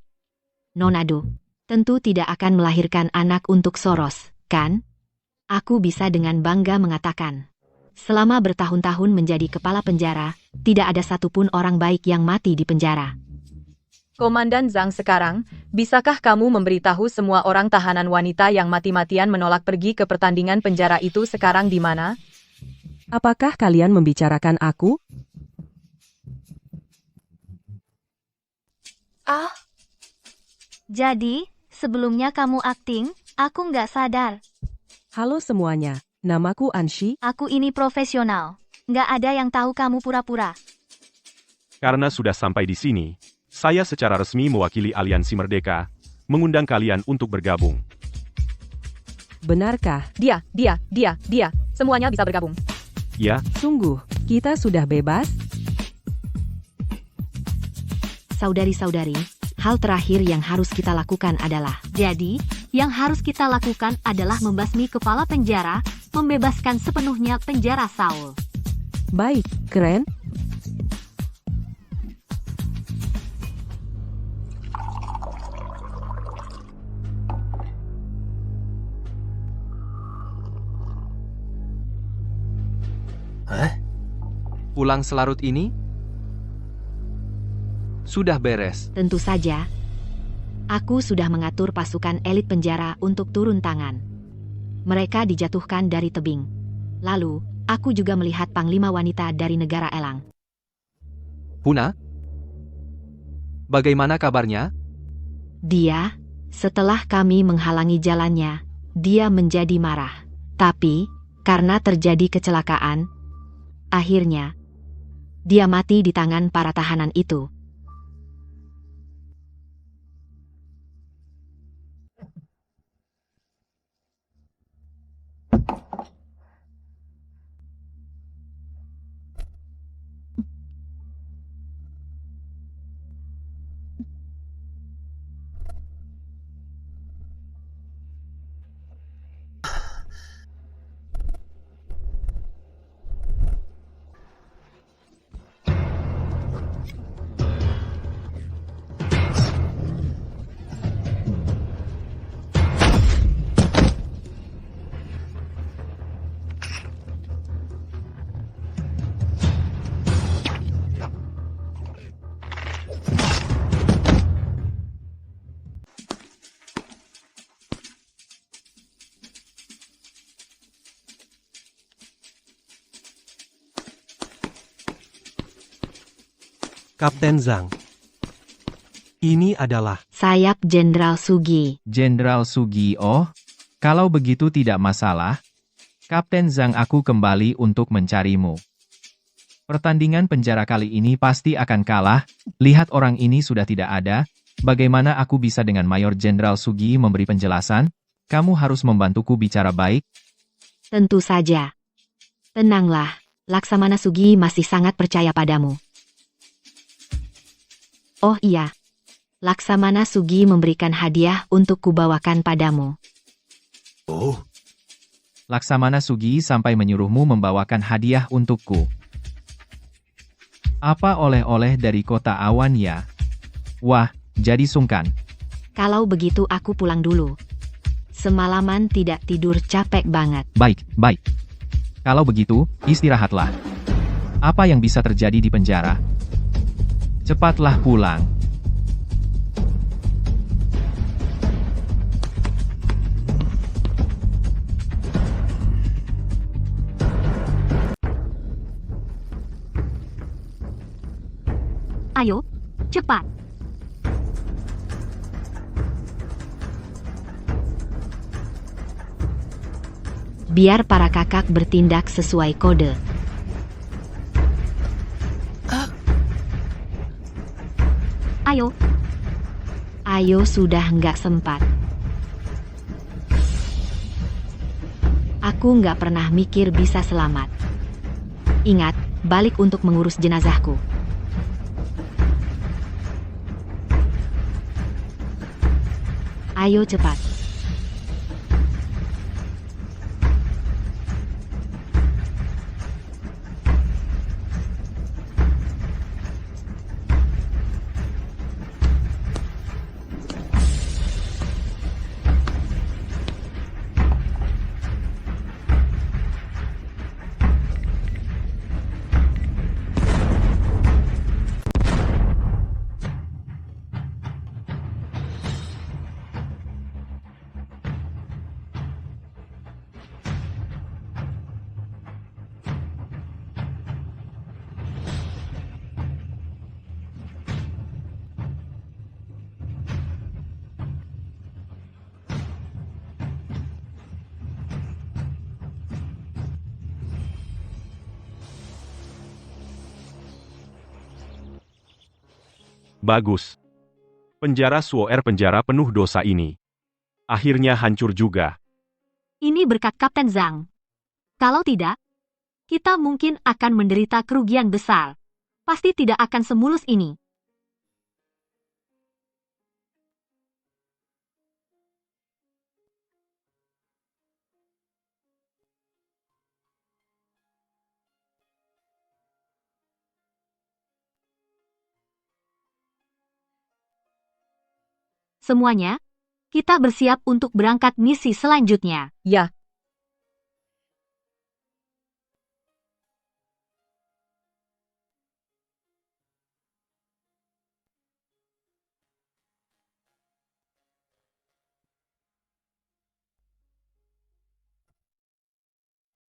Nona Do, tentu tidak akan melahirkan anak untuk Soros, kan? Aku bisa dengan bangga mengatakan. Selama bertahun-tahun menjadi kepala penjara, tidak ada satupun orang baik yang mati di penjara. Komandan Zhang sekarang, bisakah kamu memberitahu semua orang tahanan wanita yang mati-matian menolak pergi ke pertandingan penjara itu sekarang di mana? Apakah kalian membicarakan aku? Jadi, sebelumnya kamu akting, aku nggak sadar. Halo semuanya, namaku Anshi. Aku ini profesional. Nggak ada yang tahu kamu pura-pura. Karena sudah sampai di sini, saya secara resmi mewakili Aliansi Merdeka, mengundang kalian untuk bergabung. Benarkah? Dia, semuanya bisa bergabung. Ya, Sungguh, kita sudah bebas? Saudari-saudari, hal terakhir yang harus kita lakukan adalah... Jadi, yang harus kita lakukan adalah membasmi kepala penjara, membebaskan sepenuhnya penjara Saul. Baik, keren. Pulang selarut ini, Sudah beres. Tentu saja. Aku sudah mengatur pasukan elit penjara untuk turun tangan. Mereka dijatuhkan dari tebing. Lalu, aku juga melihat panglima wanita dari negara Elang. Huna? Bagaimana kabarnya? Dia, setelah kami menghalangi jalannya, dia menjadi marah. Tapi, karena terjadi kecelakaan, akhirnya, dia mati di tangan para tahanan itu. Kapten Zhang. Ini adalah Sayap Jenderal Sugi. Jenderal Sugi, oh, kalau begitu tidak masalah. Kapten Zhang, aku kembali untuk mencarimu. Pertandingan penjara kali ini pasti akan kalah. Lihat orang ini sudah tidak ada. Bagaimana aku bisa dengan Mayor Jenderal Sugi memberi penjelasan? Kamu harus membantuku bicara baik. Tentu saja. Tenanglah, Laksamana Sugi masih sangat percaya padamu. Oh iya, Laksamana Sugi memberikan hadiah untuk kubawakan padamu. Oh, Laksamana Sugi sampai menyuruhmu membawakan hadiah untukku. Apa oleh-oleh dari kota awan ya? Wah, jadi sungkan. Kalau begitu aku pulang dulu. Semalaman tidak tidur capek banget. Baik, baik. Kalau begitu, istirahatlah. Apa yang bisa terjadi di penjara? Cepatlah pulang. Ayo, cepat. Biar para kakak bertindak sesuai kode. Ayo, Ayo sudah nggak sempat. Aku nggak pernah mikir bisa selamat. Ingat, balik untuk mengurus jenazahku. Ayo cepat. Bagus. Penjara Suoer, penjara penuh dosa ini. Akhirnya hancur juga. ini berkat Kapten Zhang. Kalau tidak, kita mungkin akan menderita kerugian besar. Pasti tidak akan semulus ini. Semuanya, kita bersiap untuk berangkat misi selanjutnya. Ya,